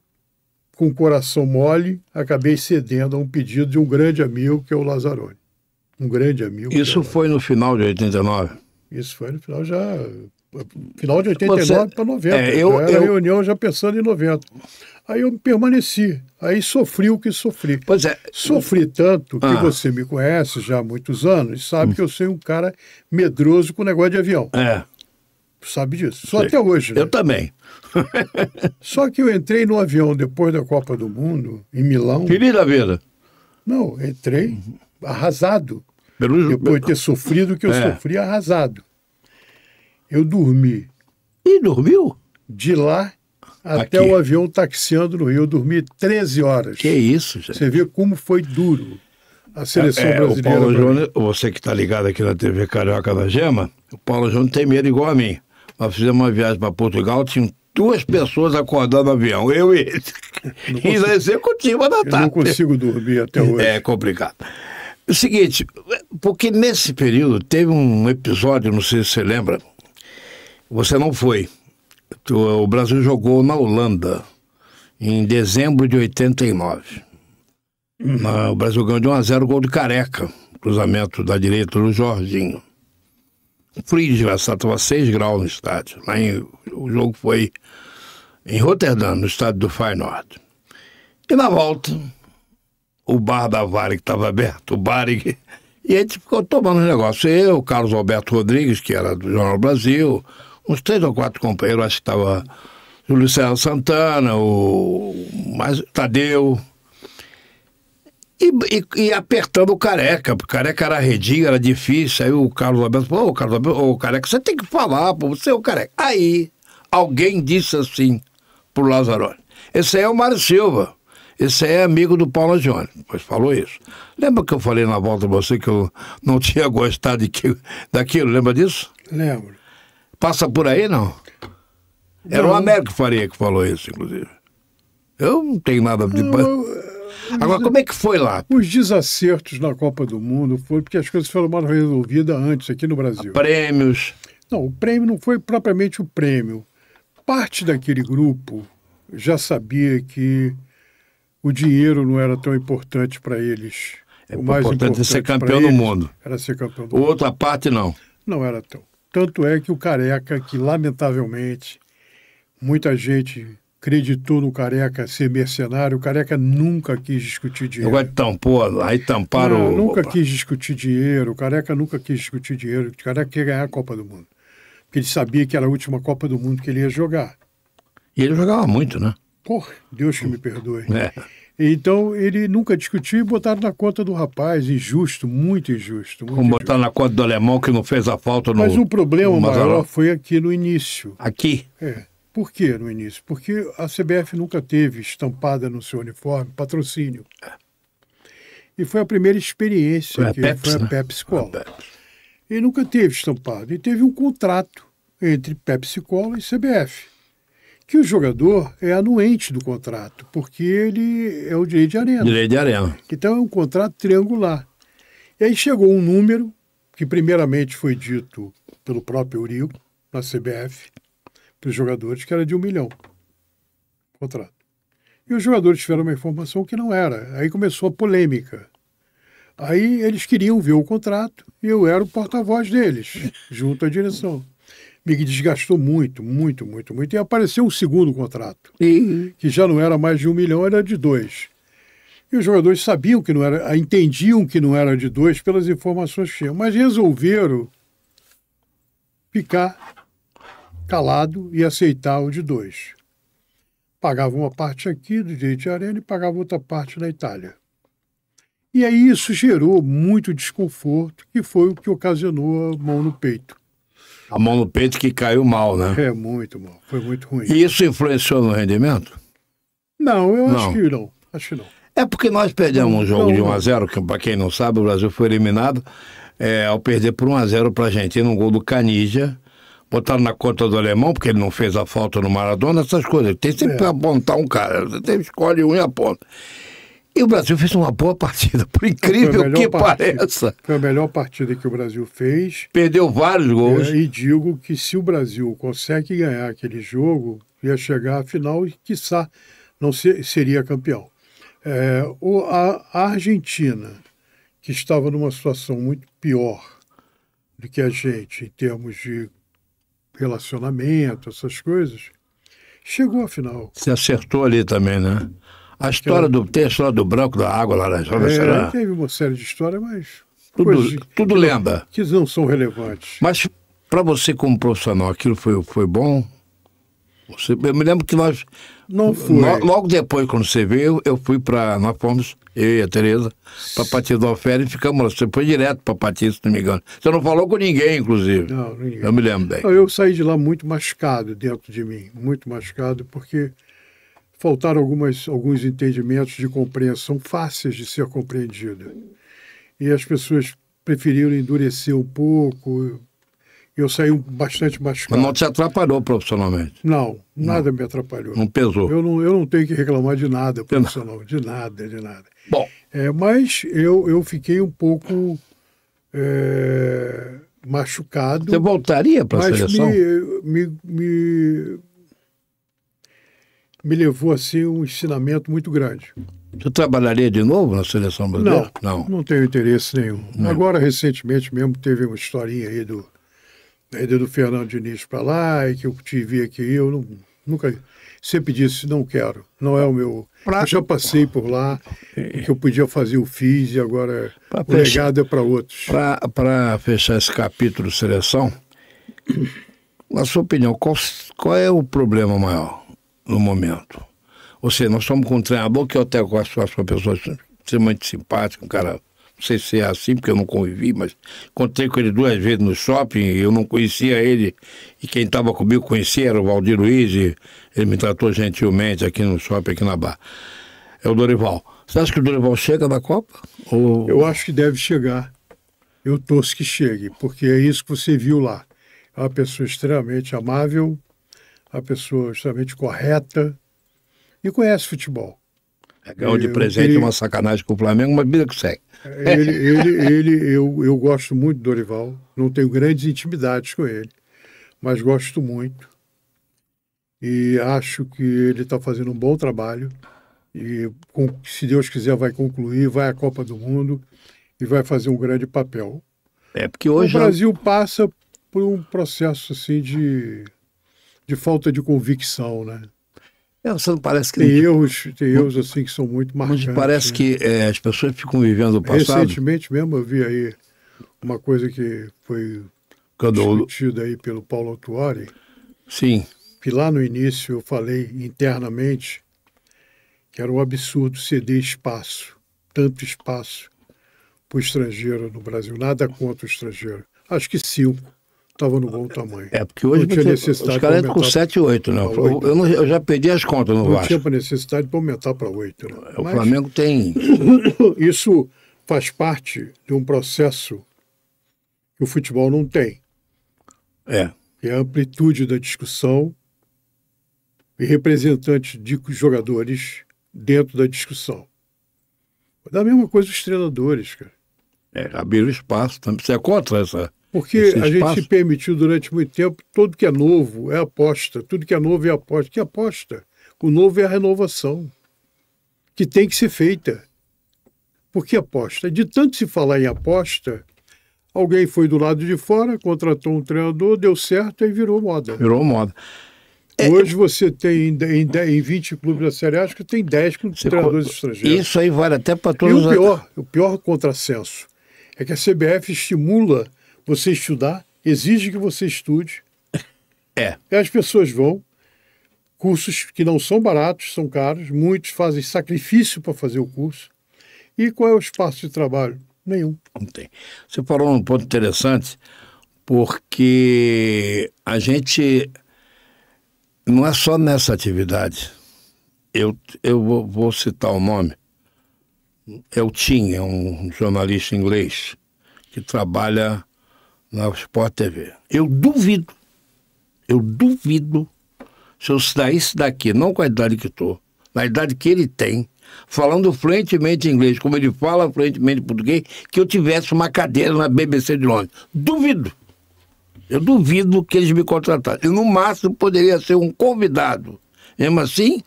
com o coração mole, acabei cedendo a um pedido de um grande amigo, que é o Lazzaroni. Um grande amigo. Isso foi no final de 89? Isso foi no final já... Final de 89 para 90. A reunião já pensando em 90. Aí eu permaneci. Aí sofri o que sofri. Pois é. Sofri tanto que você me conhece já há muitos anos e sabe que eu sou um cara medroso com negócio de avião. É. Sabe disso? Só até hoje. Né? Eu também. Só que eu entrei no avião depois da Copa do Mundo, em Milão. Feliz da vida. Não, entrei arrasado. Depois de ter sofrido o que eu sofri, arrasado. Eu dormi. E dormiu? De lá até o avião taxiando no Rio. Eu dormi 13 horas. Que isso, gente. Você vê como foi duro a seleção brasileira. O Paulo Júnior, você que está ligado aqui na TV Carioca da Gema, o Paulo Júnior tem medo igual a mim. Nós fizemos uma viagem para Portugal, tinham 2 pessoas acordando no avião, eu e ele. E na executiva da tarde. Eu não consigo dormir até hoje. É complicado. O seguinte, porque nesse período teve um episódio, não sei se você lembra, você não foi. O Brasil jogou na Holanda em dezembro de 89. O Brasil ganhou de 1-0, gol de Careca, cruzamento da direita do Jorginho. Frio de estava 6 graus no estádio. O jogo foi em Roterdã, no estádio do Feyenoord. E na volta, o bar da Varig estava aberto, o Varig, e a gente ficou tomando um negócio. Eu, o Carlos Alberto Rodrigues, que era do Jornal Brasil, uns 3 ou 4 companheiros, acho que estava o Luciano Santana, o Tadeu, e apertando o Careca, porque o Careca era redinho, era difícil. Aí o Carlos Alberto falou, ô Careca, você tem que falar, pô, você é o Careca. Aí alguém disse assim pro Lazzaroni, esse aí é o Mário Silva, esse aí é amigo do Paulo Júnior. Pois falou isso. Lembra que eu falei na volta a você que eu não tinha gostado daquilo, lembra disso? Lembro. Passa por aí, não? Era o Américo Faria que falou isso, inclusive. Eu não tenho nada de... Agora, como é que foi lá? Os desacertos na Copa do Mundo foram porque as coisas foram mal resolvidas antes, aqui no Brasil. Prêmios. Não, o prêmio não foi propriamente o prêmio. Parte daquele grupo já sabia que o dinheiro não era tão importante para eles. O mais importante é ser campeão do mundo. Era ser campeão do mundo. Outra parte, não. Não era tão. Tanto é que o Careca, que lamentavelmente muita gente acreditou no Careca ser mercenário, o Careca nunca quis discutir dinheiro. Agora tampou, aí tamparam... Nunca quis discutir dinheiro, o Careca nunca quis discutir dinheiro, o Careca queria ganhar a Copa do Mundo. Porque ele sabia que era a última Copa do Mundo que ele ia jogar. E ele jogava muito, né? Porra, Deus que me perdoe. É. Então, ele nunca discutiu e botaram na conta do rapaz. Injusto, muito injusto. Como botar na conta do alemão que não fez a falta no... Mas o problema maior foi aqui no início. Aqui? É. Por que no início? Porque a CBF nunca teve estampada no seu uniforme patrocínio. E foi a primeira experiência foi que foi a Pepsi Cola. E nunca teve estampado. E teve um contrato entre Pepsi Cola e CBF. Que o jogador é anuente do contrato, porque ele é o direito de arena. Direito de arena. Então é um contrato triangular. E aí chegou um número, que primeiramente foi dito pelo próprio Eurico, na CBF, para os jogadores, que era de 1 milhão. Contrato. E os jogadores tiveram uma informação que não era. Aí começou a polêmica. Aí eles queriam ver o contrato e eu era o porta-voz deles, junto à direção. Me desgastou muito, muito, muito, muito. E apareceu um segundo contrato, que já não era mais de 1 milhão, era de 2. E os jogadores sabiam que não era, entendiam que não era de 2 pelas informações que tinham, mas resolveram ficar calado e aceitar o de 2. Pagava uma parte aqui do direito de arena e pagava outra parte na Itália. E aí isso gerou muito desconforto, que foi o que ocasionou a mão no peito. A mão no peito que caiu mal, né? É, muito mal. Foi muito ruim. E isso influenciou no rendimento? Não, eu acho que não. Acho que não. É porque nós perdemos um jogo de 1-0, que para quem não sabe, o Brasil foi eliminado ao perder por 1-0 para a Argentina, um gol do Canija. Botaram na conta do alemão, porque ele não fez a falta no Maradona, essas coisas. Tem sempre que apontar um cara. Você escolhe um e aponta. E o Brasil fez uma boa partida, por incrível que pareça. Foi a melhor partida que o Brasil fez. Perdeu vários gols. E digo que se o Brasil consegue ganhar aquele jogo, ia chegar à final e, quiçá, não seria campeão. A Argentina, que estava numa situação muito pior do que a gente, em termos de relacionamento, essas coisas, chegou à final. Você acertou ali também, né? Tem a história do branco, da água laranjada, teve uma série de histórias, mas tudo lenda. Que não são relevantes. Mas para você como profissional, aquilo foi bom? Eu me lembro que nós... Não foi. Logo depois, quando você veio, nós fomos, eu e a Tereza, para Patiz do Alferes e ficamos lá. Você foi direto para Patiz, se não me engano. Você não falou com ninguém, inclusive. Não, ninguém. Eu me lembro bem. Eu saí de lá muito machucado dentro de mim, muito machucado, porque faltaram alguns entendimentos de compreensão fáceis de ser compreendida. E as pessoas preferiram endurecer um pouco. Eu saí bastante machucado. Mas não te atrapalhou profissionalmente? Não, nada me atrapalhou. Não pesou? Eu não tenho que reclamar de nada profissional, de nada. Bom. Mas eu fiquei um pouco machucado. Você voltaria para a seleção? Me levou a ser um ensinamento muito grande. Você trabalharia de novo na seleção brasileira? Não tenho interesse nenhum. Agora, recentemente mesmo, teve uma historinha aí da ida do Fernando Diniz para lá, e que eu te vi aqui, eu nunca... Sempre disse, não quero, não é o meu... Eu já passei por lá, o que eu podia fazer eu fiz, e agora o legado é para outros. Para fechar esse capítulo de seleção, na sua opinião, qual é o problema maior no momento? Ou seja, nós estamos com um treinador que eu até gosto, acho uma pessoa extremamente simpática, um cara... Não sei se é assim, porque eu não convivi, mas encontrei com ele 2 vezes no shopping, eu não conhecia ele, e quem estava comigo conhecia, era o Valdir Luiz, e ele me tratou gentilmente aqui no shopping, aqui na Barra. É o Dorival. Você acha que o Dorival chega da Copa? Eu acho que deve chegar. Eu torço que chegue, porque é isso que você viu lá. É uma pessoa extremamente amável, uma pessoa extremamente correta, e conhece futebol. Ganhou de presente uma sacanagem com o Flamengo, mas vida que segue. Eu gosto muito do Dorival, não tenho grandes intimidades com ele, mas gosto muito. E acho que ele está fazendo um bom trabalho. E, se Deus quiser, vai concluir, vai à Copa do Mundo e vai fazer um grande papel. Porque hoje o Brasil passa por um processo assim, de falta de convicção, né? Você não parece que... Tem erros assim que são muito marcantes. Mas parece que as pessoas ficam vivendo o passado. Recentemente mesmo eu vi aí uma coisa que foi discutida aí pelo Paulo Autuori. Sim. Que lá no início eu falei internamente que era um absurdo ceder espaço, tanto espaço para o estrangeiro no Brasil. Nada contra o estrangeiro. Acho que 5. Estava no bom tamanho. Porque hoje os caras entram com 7 e 8, né? Eu já perdi as contas no Vasco. Não tinha necessidade para aumentar para 8. Né? O Flamengo tem... Isso faz parte de um processo que o futebol não tem. Que é a amplitude da discussão e representantes de jogadores dentro da discussão. Da mesma coisa os treinadores, cara. Abrir o espaço. Você é contra essa... Porque a gente permitiu durante muito tempo, tudo que é novo é aposta, tudo que é novo é aposta. Que aposta? O novo é a renovação, que tem que ser feita. Por que aposta? De tanto se falar em aposta, alguém foi do lado de fora, contratou um treinador, deu certo e virou moda. Virou moda. Hoje você tem em 20 clubes da Série A, acho que tem 10 com treinadores estrangeiros. Isso aí vale até para todos E o pior contrassenso é que a CBF estimula você estudar, exige que você estude. E as pessoas vão, cursos que não são baratos, são caros, muitos fazem sacrifício para fazer o curso. E qual é o espaço de trabalho? Nenhum. Não tem. Você falou um ponto interessante, porque a gente não é só nessa atividade. Eu vou citar o nome. É o Tim, é um jornalista inglês que trabalha na Sport TV. Eu duvido, se eu saísse daqui, não com a idade que estou, na idade que ele tem, falando fluentemente inglês, como ele fala fluentemente português, que eu tivesse uma cadeira na BBC de Londres. Duvido. Eu duvido que eles me contratassem. Eu, no máximo, poderia ser um convidado. Mesmo assim,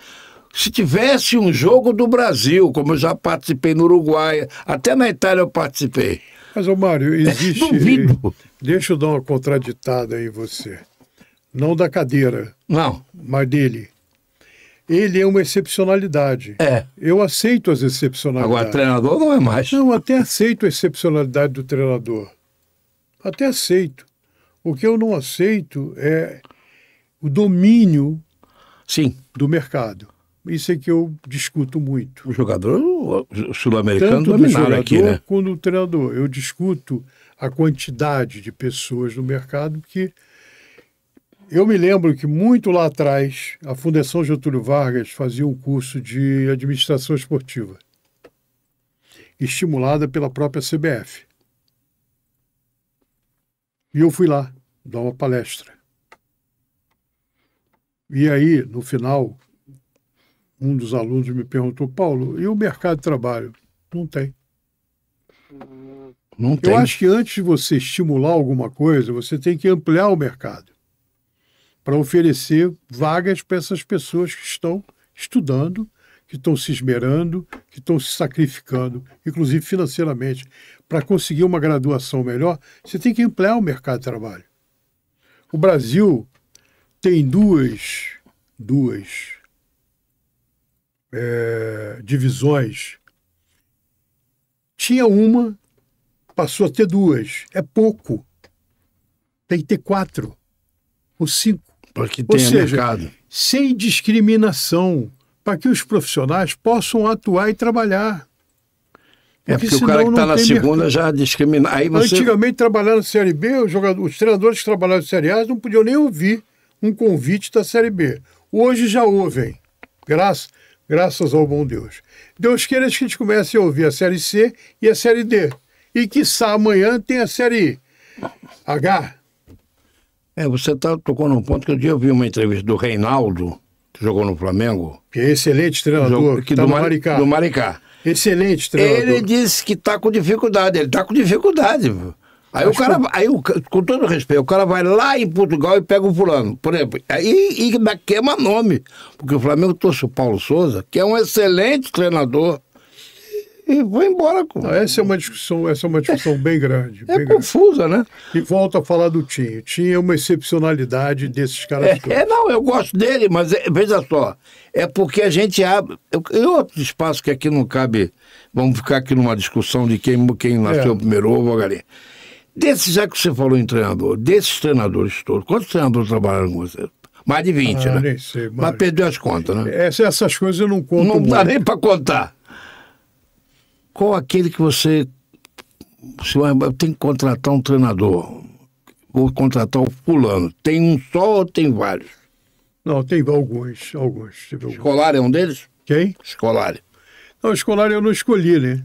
se tivesse um jogo do Brasil, como eu já participei no Uruguai, até na Itália eu participei. Mas, ô Mário, existe... Duvido. Deixa eu dar uma contraditada aí em você. Não da cadeira. Não. Mas dele. Ele é uma excepcionalidade. Eu aceito as excepcionalidades. Agora, treinador não é mais. Não, até aceito a excepcionalidade do treinador. Até aceito. O que eu não aceito é o domínio do mercado. Isso é que eu discuto muito. O jogador sul-americano tanto do jogador aqui, né? quanto do treinador. Eu discuto a quantidade de pessoas no mercado, porque eu me lembro que muito lá atrás a Fundação Getúlio Vargas fazia um curso de administração esportiva, estimulada pela própria CBF. E eu fui lá dar uma palestra. E aí, no final, um dos alunos me perguntou: Paulo, e o mercado de trabalho? Não tem. Não tem. Eu acho que antes de você estimular alguma coisa, você tem que ampliar o mercado para oferecer vagas para essas pessoas que estão estudando, que estão se esmerando, que estão se sacrificando, inclusive financeiramente. Para conseguir uma graduação melhor, você tem que ampliar o mercado de trabalho. O Brasil tem duas divisões. Tinha uma, passou a ter duas. É pouco. Tem que ter 4 ou 5. Para que tenha mercado. Sem discriminação, para que os profissionais possam atuar e trabalhar. Porque o cara que está na segunda já discrimina. Aí você... Antigamente, trabalhando na Série B, os treinadores que trabalhavam na Série A não podiam nem ouvir um convite da Série B. Hoje já ouvem, graças ao bom Deus. Deus queira que a gente comece a ouvir a Série C e a Série D. E quiçá amanhã tem a Série H. Você tocou num ponto que um dia eu vi uma entrevista do Reinaldo, que jogou no Flamengo. Que é excelente treinador, que está no Maricá. Do Maricá. Excelente treinador. Ele disse que está com dificuldade. Ele está com dificuldade. Aí o cara, com todo respeito, o cara vai lá em Portugal e pega o fulano, por exemplo. Aí queima nome. Porque o Flamengo trouxe o Paulo Souza, que é um excelente treinador, e foi embora. Essa é uma discussão bem grande. Bem grande. Confusa, né? E volta a falar do Tim. O Tim é uma excepcionalidade desses caras todos. Não, eu gosto dele, mas veja só, é porque a gente abre... E outro espaço que aqui não cabe, vamos ficar aqui numa discussão de quem nasceu primeiro ovo ou galinha. Já que você falou em treinador, desses treinadores todos, quantos treinadores trabalharam com você? Mais de 20, né? Nem sei, mas perdeu as contas, né? Essas coisas eu não conto. Não dá nem para contar. Qual aquele que você tem que contratar um treinador? Vou contratar o fulano. Tem um só ou tem vários? Não, tem alguns. Escolar é um deles? Quem? Escolar. Não, Escolar eu não escolhi, né?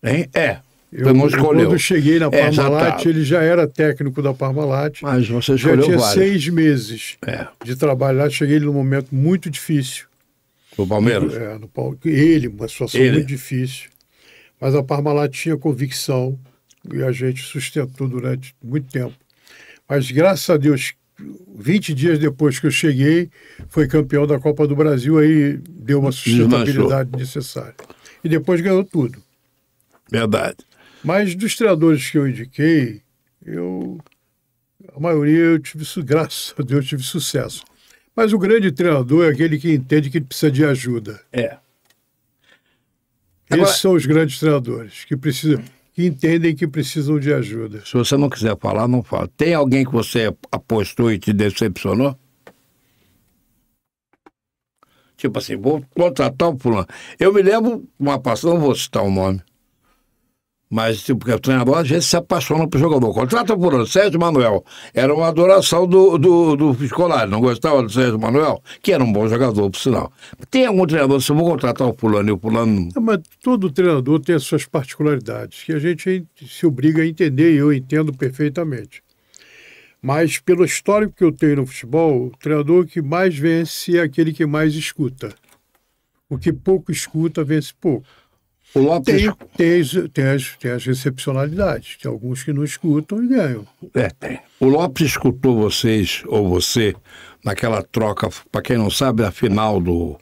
Hein? Eu não escolheu. Quando eu cheguei na Parmalat, ele já era técnico da Parmalat. Mas você escolheu já tinha vários. 6 meses de trabalho lá. Cheguei num momento muito difícil. No Palmeiras? Uma situação muito difícil. Mas a Parmalat tinha convicção e a gente sustentou durante muito tempo. Mas, graças a Deus, 20 dias depois que eu cheguei, foi campeão da Copa do Brasil, aí deu uma sustentabilidade necessária. E depois ganhou tudo. Verdade. Mas dos treinadores que eu indiquei, a maioria eu tive, graças a Deus, tive sucesso. Mas o grande treinador é aquele que entende que precisa de ajuda. Agora, esses são os grandes treinadores, que entendem que precisam de ajuda. Se você não quiser falar, não fala. Tem alguém que você apostou e te decepcionou? Tipo assim, vou contratar o fulano. Eu me lembro, uma passada, não vou citar o nome, mas tipo, porque o treinador às vezes se apaixona por jogador. Contrata o fulano, Sérgio Manuel. Era uma adoração do escolar, não gostava do Sérgio Manuel, que era um bom jogador, por sinal. Tem algum treinador, se eu vou contratar o fulano e o fulano... Mas todo treinador tem as suas particularidades, que a gente se obriga a entender, e eu entendo perfeitamente. Mas pelo histórico que eu tenho no futebol, o treinador que mais vence é aquele que mais escuta. O que pouco escuta, vence pouco. O Lopes... Tem as excepcionalidades. Tem alguns que não escutam e ganham. Tem. O Lopes escutou vocês, ou você, naquela troca, para quem não sabe, a final do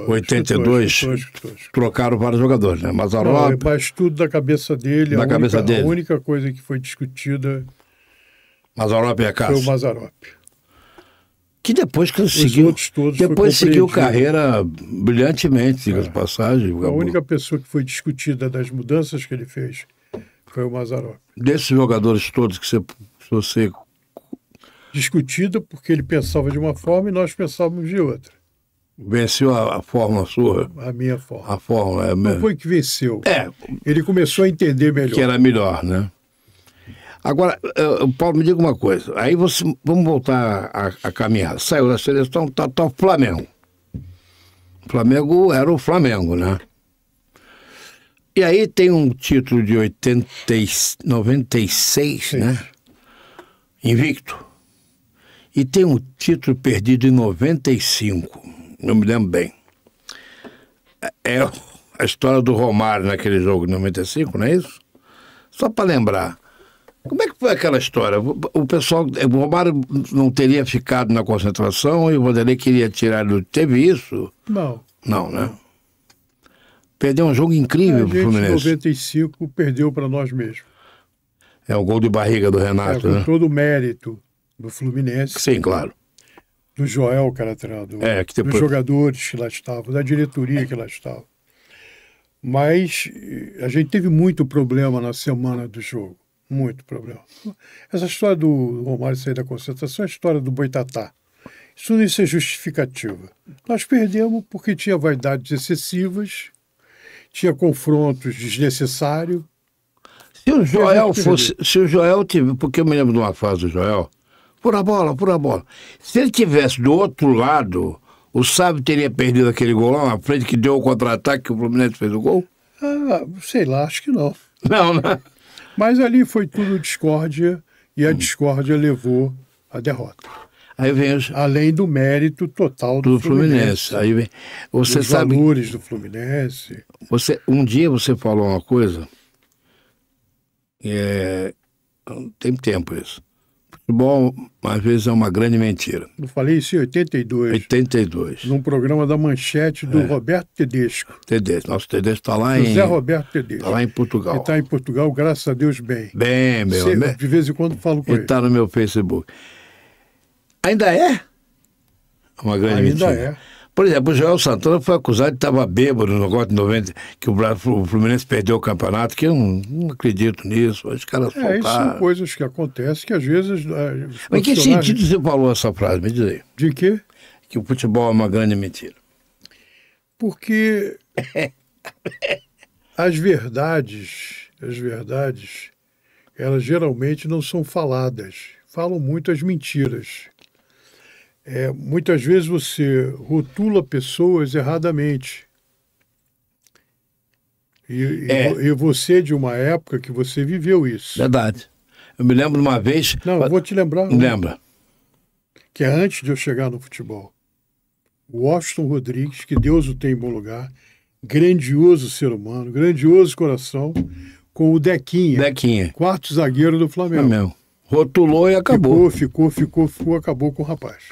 82, escutou. Trocaram vários jogadores, né? Mazzaropi... Mas tudo da cabeça dele. A única coisa que foi discutida... Mazzaropi e a Cássio. Foi o Mazzaropi. Que depois seguiu carreira brilhantemente, diga de passagem. A única pessoa que foi discutida das mudanças que ele fez foi o Mazzaropi. Desses jogadores todos que você... Discutida porque ele pensava de uma forma e nós pensávamos de outra. Venceu a fórmula sua? A minha forma. A fórmula, não foi que venceu. Ele começou a entender melhor. Que era melhor, né? Agora, Paulo, me diga uma coisa. Aí vamos voltar a caminhar. Saiu da seleção, tá o Flamengo. O Flamengo era o Flamengo, né? E aí tem um título de 96, né? Invicto. E tem um título perdido em 95. Não me lembro bem. É a história do Romário naquele jogo de 95, não é isso? Só para lembrar. Como é que foi aquela história? O pessoal, o Romário não teria ficado na concentração e o Vanderlei queria tirar ele. Teve isso? Não. Não, né? Perdeu um jogo incrível pro Fluminense. Em 95 perdeu para nós mesmos. É o gol de barriga do Renato, com né? todo o mérito do Fluminense. Sim, claro. Do Joel, que era treinador. Que depois... Dos jogadores que lá estavam, da diretoria que lá estava. Mas a gente teve muito problema na semana do jogo. Muito problema. Essa história do Romário sair da concentração é a história do Boitatá. Isso não é justificativa. Nós perdemos porque tinha vaidades excessivas, tinha confrontos desnecessários. Se o Joel tivesse, porque eu me lembro de uma fase do Joel, pura bola. Se ele tivesse do outro lado, o Sábio teria perdido aquele gol lá na frente que deu o contra-ataque que o Fluminense fez o gol? Sei lá, acho que não. Não, né? Mas ali foi tudo discórdia e a discórdia levou à derrota. Aí vem além do mérito total do Fluminense. Aí vem, os valores do Fluminense. Um dia você falou uma coisa, tem tempo isso. Futebol, às vezes, é uma grande mentira. Eu falei isso em 82. Num programa da Manchete do Roberto Tedesco. Nosso Tedesco está lá José Roberto Tedesco. Está lá em Portugal. Ele está em Portugal, graças a Deus, bem. Bem, meu amigo. De vez em quando falo com ele. Ele está no meu Facebook. Ainda é? Uma grande mentira. Ainda é. Por exemplo, o Joel Santana foi acusado de estar bêbado no negócio de 90, que o Fluminense perdeu o campeonato, que eu não acredito nisso. Os caras isso são coisas que acontecem que às vezes... Mas em que sentido você falou essa frase? Me diz aí. De quê? Que o futebol é uma grande mentira. Porque as verdades, elas geralmente não são faladas. Falam muito as mentiras. Muitas vezes você rotula pessoas erradamente. E você é de uma época que você viveu isso. Verdade. Eu me lembro de uma vez... Não, eu vou te lembrar. Lembra. Que é antes de eu chegar no futebol. O Washington Rodrigues, que Deus o tem em bom lugar, grandioso ser humano, grandioso coração, com o Dequinha. Quarto zagueiro do Flamengo. Rotulou e acabou. Ficou, acabou com o rapaz.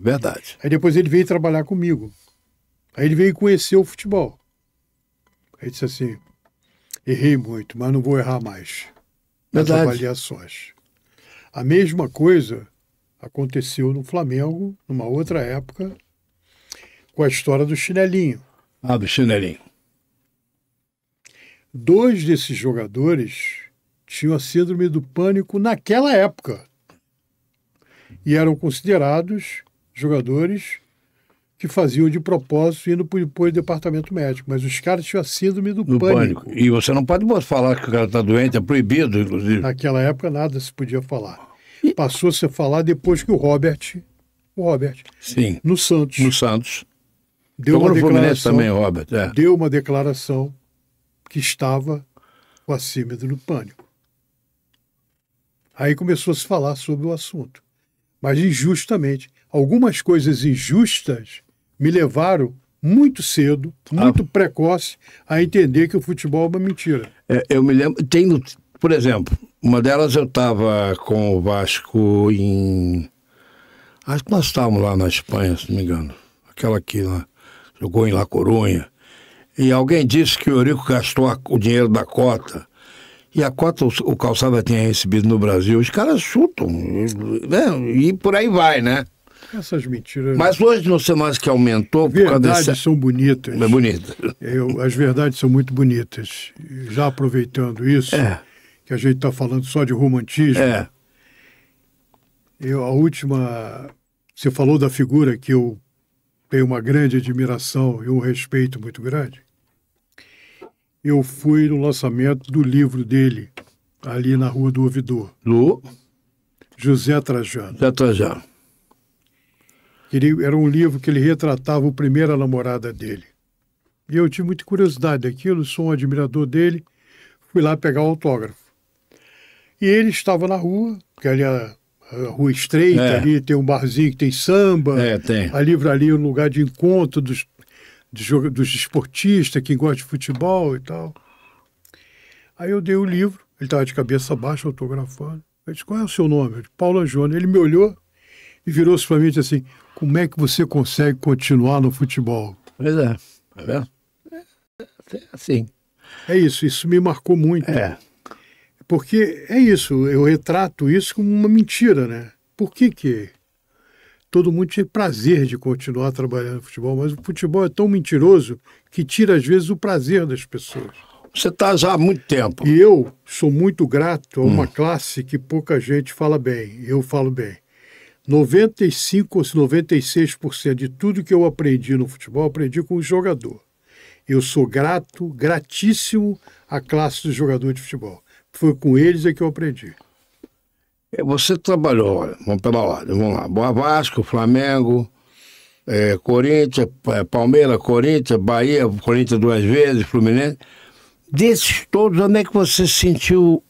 Verdade. Aí depois ele veio trabalhar comigo. Aí ele veio conhecer o futebol. Aí disse assim, Errei muito, mas não vou errar mais nas Verdade. avaliações. A mesma coisa aconteceu no Flamengo, numa outra época, com a história do chinelinho. Ah, do chinelinho. 2 desses jogadores tinham a síndrome do pânico naquela época e eram considerados jogadores que faziam de propósito indo para o departamento médico, mas os caras tinham a síndrome do Do pânico. pânico. E você não pode falar que o cara está doente, é proibido, inclusive. Naquela época nada se podia falar. Passou-se a falar depois que o Robert, Sim, no Santos, no Santos. deu Jogou uma no Fluminense declaração, também, Robert. É. deu uma declaração que estava com a síndrome do pânico. Aí começou a se falar sobre o assunto. Mas injustamente, algumas coisas injustas me levaram muito cedo, muito precoce, a entender que o futebol é uma mentira. Eu me lembro, por exemplo, uma delas eu estava com o Vasco em... Acho que nós estávamos lá na Espanha, se não me engano. Aquela que lá, jogou em La Coruña. E alguém disse que o Eurico gastou o dinheiro da cota. E a cota o Calçada tinha recebido no Brasil. Os caras chutam, né? E por aí vai, né? Essas mentiras. Mas hoje não sei mais que aumentou por causa Verdades desse... são bonitas. É bonito. As verdades são muito bonitas. E já aproveitando isso, que a gente está falando só de romantismo, a última... Você falou da figura que eu tenho uma grande admiração e um respeito muito grande. Eu fui no lançamento do livro dele, ali na Rua do Ouvidor. José Trajano. José Trajano. Era um livro que ele retratava a primeira namorada dele. E eu tive muita curiosidade daquilo, sou um admirador dele, fui lá pegar o autógrafo. E ele estava na rua, porque ali a rua estreita, ali tem um barzinho que tem samba, tem. a livraria é um lugar de encontro dos esportistas, quem gosta de futebol e tal. Aí eu dei o livro, ele estava de cabeça baixa, autografando. Eu disse, qual é o seu nome? Eu disse, Paulo Anjona. Ele me olhou e virou-se para mim e disse assim, como é que você consegue continuar no futebol? Pois é, tá vendo? É assim. É isso me marcou muito. Porque é isso, eu retrato isso como uma mentira, né? Por que todo mundo tinha prazer de continuar trabalhando no futebol, mas o futebol é tão mentiroso que tira, às vezes, o prazer das pessoas. Você está já há muito tempo. E eu sou muito grato a uma classe que pouca gente fala bem, eu falo bem. 95% ou 96% de tudo que eu aprendi no futebol, eu aprendi com o jogador. Eu sou gratíssimo à classe do jogador de futebol. Foi com eles que eu aprendi. Você trabalhou, olha, vamos pela ordem, vamos lá. Boa Vasco, Flamengo, Corinthians, Palmeiras, Corinthians, Bahia, Corinthians 2 vezes, Fluminense. Desses todos, onde é que você sentiu...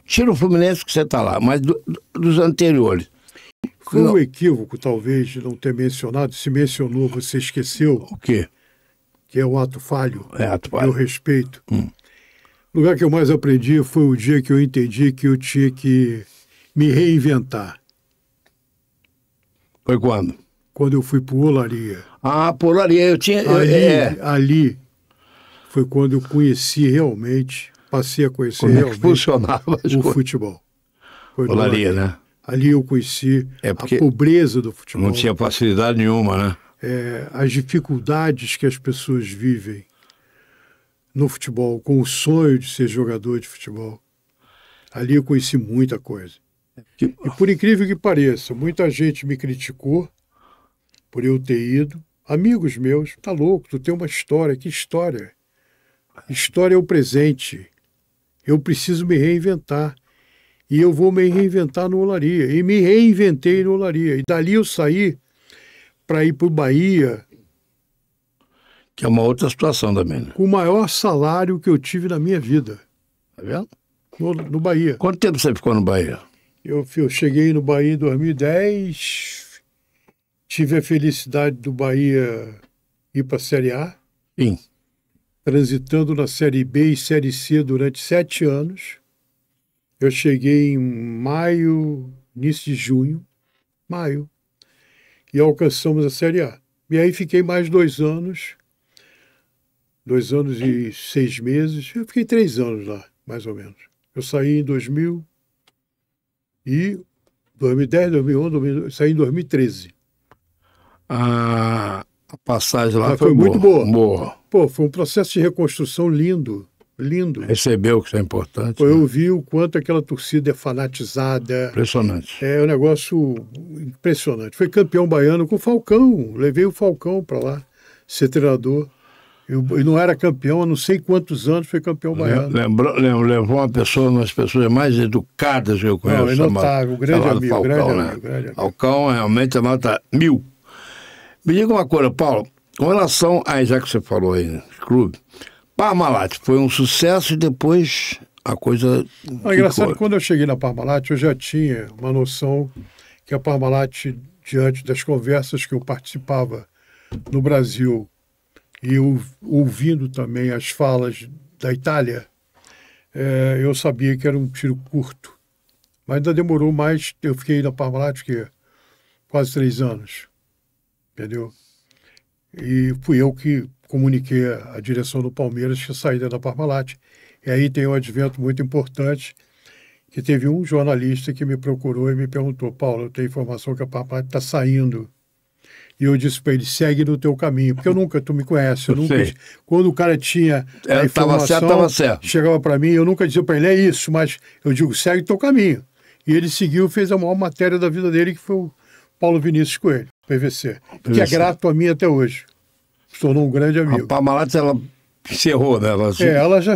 Tira o Fluminense que você está lá, mas dos anteriores. Foi um equívoco, talvez, de não ter mencionado. Se mencionou, você esqueceu. O quê? Que é o ato falho. Ato falho. Eu respeito. O lugar que eu mais aprendi foi o dia que eu entendi que eu tinha que me reinventar. Foi quando? Quando eu fui para o Olaria. Por Olaria, eu tinha... Ali foi quando eu conheci realmente, passei a conhecer como realmente funcionava o futebol. Foi Olaria, né? Ali eu conheci a pobreza do futebol. Não tinha facilidade nenhuma, né? As dificuldades que as pessoas vivem no futebol, com o sonho de ser jogador de futebol. Ali eu conheci muita coisa. E por incrível que pareça, muita gente me criticou por eu ter ido. Amigos meus, tá louco, tu tem uma história. Que história? História é o presente. Eu preciso me reinventar. E eu vou me reinventar no Olaria. E me reinventei no Olaria. E dali eu saí para ir para o Bahia. Que é uma outra situação também, né? Com o maior salário que eu tive na minha vida. Tá vendo? No Bahia. Quanto tempo você ficou no Bahia? Eu cheguei no Bahia em 2010, tive a felicidade do Bahia ir para a Série A. Sim. Transitando na Série B e Série C durante 7 anos. Eu cheguei em maio, início de junho, e alcançamos a Série A. E aí fiquei mais 2 anos, 2 anos e 6 meses. Eu fiquei 3 anos lá, mais ou menos. Eu saí em 2000 e 2010, 2011, 2012, saí em 2013. A passagem lá Mas foi muito boa. Boa. Pô, foi um processo de reconstrução lindo, lindo. Recebeu, que isso é importante. Pô, eu vi o quanto aquela torcida é fanatizada. Impressionante. É um negócio impressionante. Foi campeão baiano com o Falcão. Levei o Falcão para lá ser treinador. E não era campeão há não sei quantos anos, foi campeão baiano. Levou uma das pessoas mais educadas que eu conheço. Não, é notável, grande amigo, Falcão, grande né? amigo, grande amigo. Falcão realmente é nota 1000. Me diga uma coisa, Paulo, com relação a, já que você falou aí, no clube, Parmalat foi um sucesso e depois a coisa... É engraçado que quando eu cheguei na Parmalat, eu já tinha uma noção que a Parmalat, diante das conversas que eu participava no Brasil e ouvindo também as falas da Itália, eu sabia que era um tiro curto. Mas ainda demorou mais, eu fiquei na Parmalat quase 3 anos, entendeu? E fui eu que comuniquei a direção do Palmeiras que a saída da Parmalat. E aí tem um advento muito importante, que teve um jornalista que me procurou e me perguntou: Paulo, eu tenho informação que a Parmalat está saindo. E eu disse para ele: segue no teu caminho, porque tu me conhece, eu nunca, quando o cara tinha a informação, tava certo. Chegava para mim, eu nunca dizia para ele: é isso, mas eu digo, segue o teu caminho. E ele seguiu, fez a maior matéria da vida dele, que foi o Paulo Vinícius Coelho, PVC, que é grato a mim até hoje. Se tornou um grande amigo. A Parmalat, ela encerrou, né? Ela já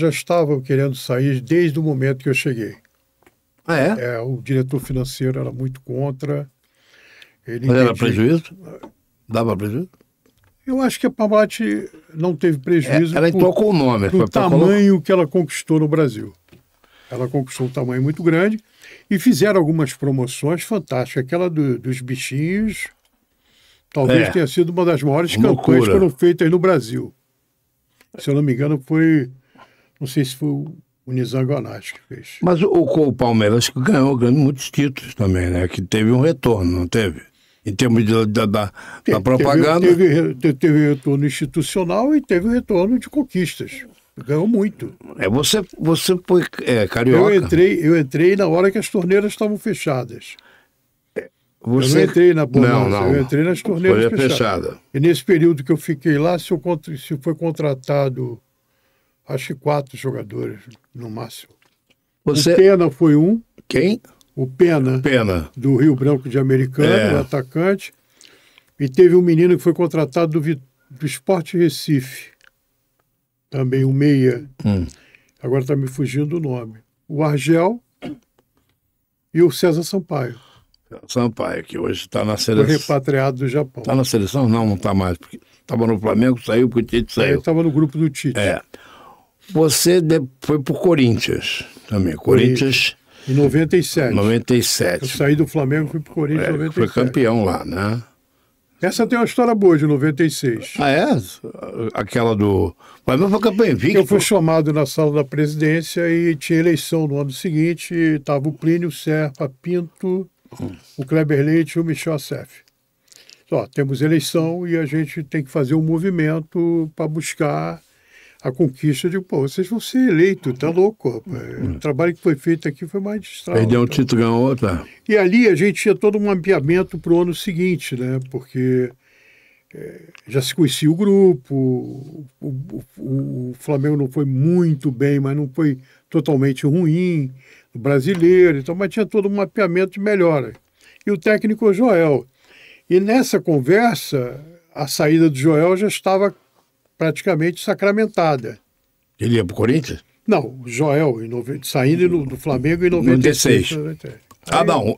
estava querendo sair desde o momento que eu cheguei. Ah, é? O diretor financeiro era muito contra. Mas era prejuízo? Dava prejuízo? Eu acho que a Parmalat não teve prejuízo. Ela entrou com o nome. Pelo tamanho que ela conquistou no Brasil. Ela conquistou um tamanho muito grande e fizeram algumas promoções fantásticas. Aquela dos bichinhos talvez tenha sido uma das maiores campanhas que foram feitas no Brasil. Se eu não me engano, não sei se foi o Nizam Guanais que fez. Mas o Palmeiras ganhou muitos títulos também, né? Que teve um retorno, não teve? Em termos da propaganda. Teve retorno institucional e teve retorno de conquistas. Ganhou muito. Você foi carioca. Eu entrei na hora que as torneiras estavam fechadas. Eu não entrei na bonança, eu entrei nas torneiras fechadas. E nesse período que eu fiquei lá, se foi contratado, acho que 4 jogadores no máximo. O Pena foi um. Quem? O Pena. Do Rio Branco de Americano, o atacante. E teve um menino que foi contratado do Sport Recife. Também um meia. Agora está me fugindo o nome. O Argel e o César Sampaio. Sampaio, que hoje está na seleção. Foi repatriado do Japão. Está na seleção? Não está mais. Estava no Flamengo, saiu porque o Tite saiu. Ele estava no grupo do Tite. Você foi para o Corinthians também. Corinthians. Em 97. 97. Eu saí do Flamengo e fui para o Corinthians em 97. Foi campeão lá, né? Essa tem uma história boa de 96. Ah, é? Aquela do... Mas não foi campeão invicto. Eu fui chamado na sala da presidência e tinha eleição no ano seguinte. Estava o Plínio Serpa Pinto, o Kleber Leite e o Michel Assef. Temos eleição e a gente tem que fazer um movimento para buscar a conquista de, vocês vão ser eleitos, tá louco? O trabalho que foi feito aqui foi magistral. Perdeu um título, ganhou outra. E ali a gente tinha todo um mapeamento para o ano seguinte, né? Porque já se conhecia o grupo, o Flamengo não foi muito bem, mas não foi totalmente ruim, o brasileiro, então, mas tinha todo um mapeamento de melhora. E o técnico é o Joel. E nessa conversa, a saída do Joel já estava praticamente sacramentada. Ele ia para o Corinthians? Não, o Joel, saindo do Flamengo em 96. 96. Não,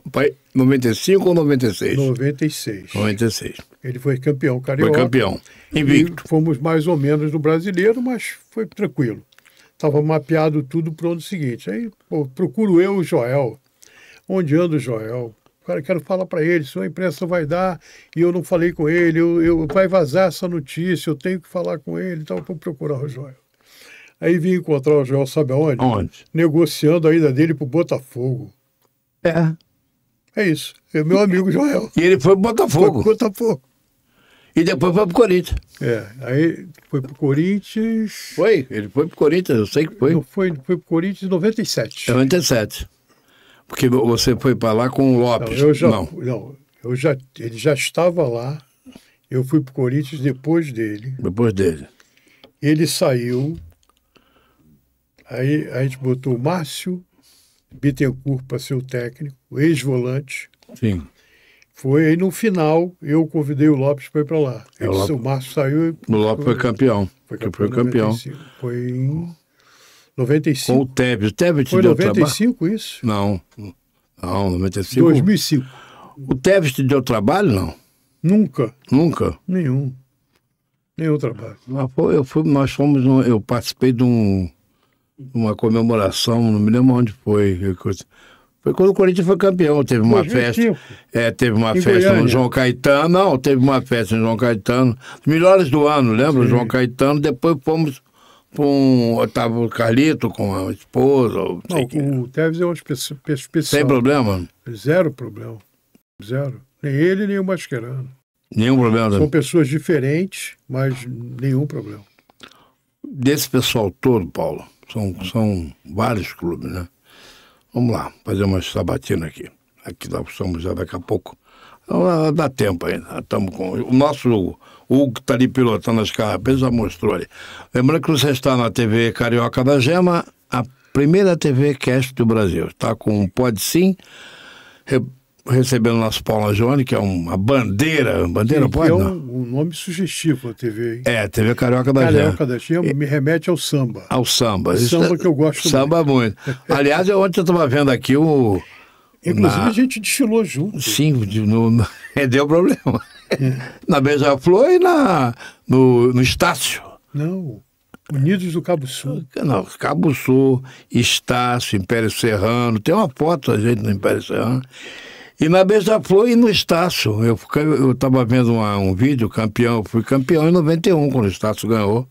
95 ou 96? 96. 96. Ele foi campeão carioca. Foi campeão, invicto. E fomos mais ou menos no brasileiro, mas foi tranquilo. Estava mapeado tudo para o ano seguinte. Aí, procuro eu o Joel. Onde anda o Joel? Cara, quero falar para ele, se a imprensa vai dar e eu não falei com ele, vai vazar essa notícia, eu tenho que falar com ele, então vou procurar o Joel. Aí vim encontrar o Joel, sabe aonde? Onde? Negociando a ida dele para o Botafogo. É isso, é meu amigo Joel. E ele foi pro Botafogo. Foi pro Botafogo. E depois foi pro Corinthians. Aí foi pro Corinthians... Foi, ele foi pro Corinthians, eu sei que foi. Não foi pro Corinthians em 97. 97. Porque você foi para lá com o Lopes. Ele já estava lá. Eu fui pro Corinthians depois dele. Depois dele. Ele saiu. Aí a gente botou o Márcio Bittencourt para ser o técnico, o ex-volante. Sim. Foi aí no final, eu convidei o Lopes para ir para lá. O Márcio saiu. O Lopes foi campeão. Foi campeão. Foi em 95. Com o Tevez. O Tevez te foi deu 95 trabalho? Isso? Não, 95. 2005. O Tevez te deu trabalho, não? Nunca. Nunca? Nenhum trabalho. Eu participei de uma comemoração, não me lembro onde foi. Foi quando o Corinthians foi campeão, teve uma 2005. Festa. Teve uma festa Goiânia. No João Caetano. Não, teve uma festa no João Caetano. Os melhores do ano, lembra? Sim. João Caetano. Depois fomos estava o Carlito com a esposa. Não, o Tevez é uma especial. Sem problema? Zero problema. Zero. Nem ele, nem o Mascherano. Nenhum problema. São pessoas diferentes, mas nenhum problema. Desse pessoal todo, Paulo, são vários clubes, né? Vamos lá, fazer uma sabatina aqui. Aqui nós estamos já daqui a pouco. Não dá tempo ainda. Estamos com o nosso Hugo que está ali pilotando as carrapetas, já mostrou ali. Lembrando que você está na TV Carioca da Gema, a primeira TV Cast do Brasil. Está com o Pode Sim, recebendo nosso Paula Jone, que é uma bandeira. Bandeira sim, pode, é não? Um nome sugestivo a TV, hein? TV Carioca da Gema. Carioca da Gema me remete ao samba. Ao samba. Samba que eu gosto samba muito. Aliás, ontem eu estava vendo aqui o... Inclusive a gente desfilou junto. Sim, deu problema. Na Beija-Flor e no Estácio. Não, Unidos do Cabo Sul. Não, Cabo Sul, Estácio, Império Serrano. Tem uma foto da gente no Império Serrano. E na Beija-Flor e no Estácio. Eu estava vendo um vídeo, campeão. Fui campeão em 91, quando o Estácio ganhou.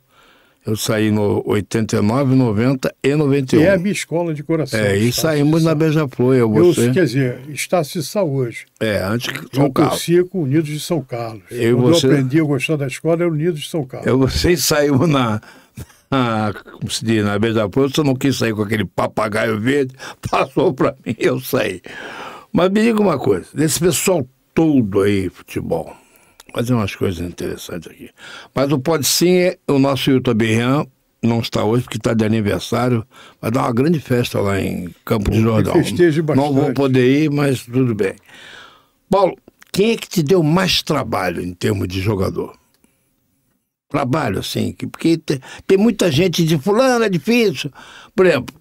Eu saí no 89, 90 e 91. É a minha escola de coração. E saímos na Beija-Flor, você. Quer dizer, Estácio de Sal hoje. Antes que São Carlos. Eu torcia com Unidos de São Carlos. Quando eu aprendi a gostar da escola, era Unidos de São Carlos. Vocês saímos como se diz, na Beija-Flor, você não quis sair com aquele papagaio verde, passou para mim, eu saí. Mas me diga uma coisa, desse pessoal todo aí, futebol, fazer umas coisas interessantes aqui. Mas o Pode Sim, o nosso Hilton Birrian não está hoje porque está de aniversário. Vai dar uma grande festa lá em Campo de Jordão. Festeje bastante. Não vou poder ir, mas tudo bem. Paulo, quem é que te deu mais trabalho em termos de jogador? Trabalho, assim, porque tem muita gente de fulano, é difícil. Por exemplo,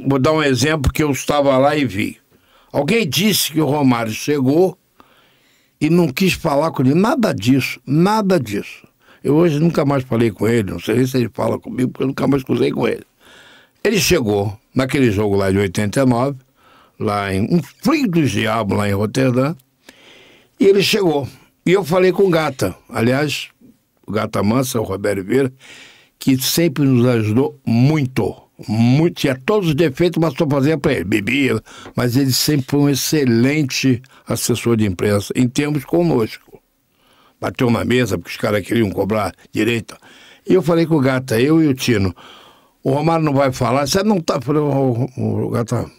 vou dar um exemplo que eu estava lá e vi. Alguém disse que o Romário chegou e não quis falar com ele. Nada disso, nada disso. Eu hoje nunca mais falei com ele, não sei se ele fala comigo, porque eu nunca mais cruzei com ele. Ele chegou naquele jogo lá de 89, lá em um frio dos diabos, lá em Roterdã, e ele chegou. E eu falei com o Gata, aliás, o Gata Mansa, o Roberto Vieira, que sempre nos ajudou muito. Tinha todos os defeitos, mas só fazia para ele, bebia, mas ele sempre foi um excelente assessor de imprensa, em termos conosco. Bateu na mesa, porque os caras queriam cobrar direito. E eu falei com o Gata, eu e o Tino, o Romário não vai falar, você não tá... Falei, o Gata,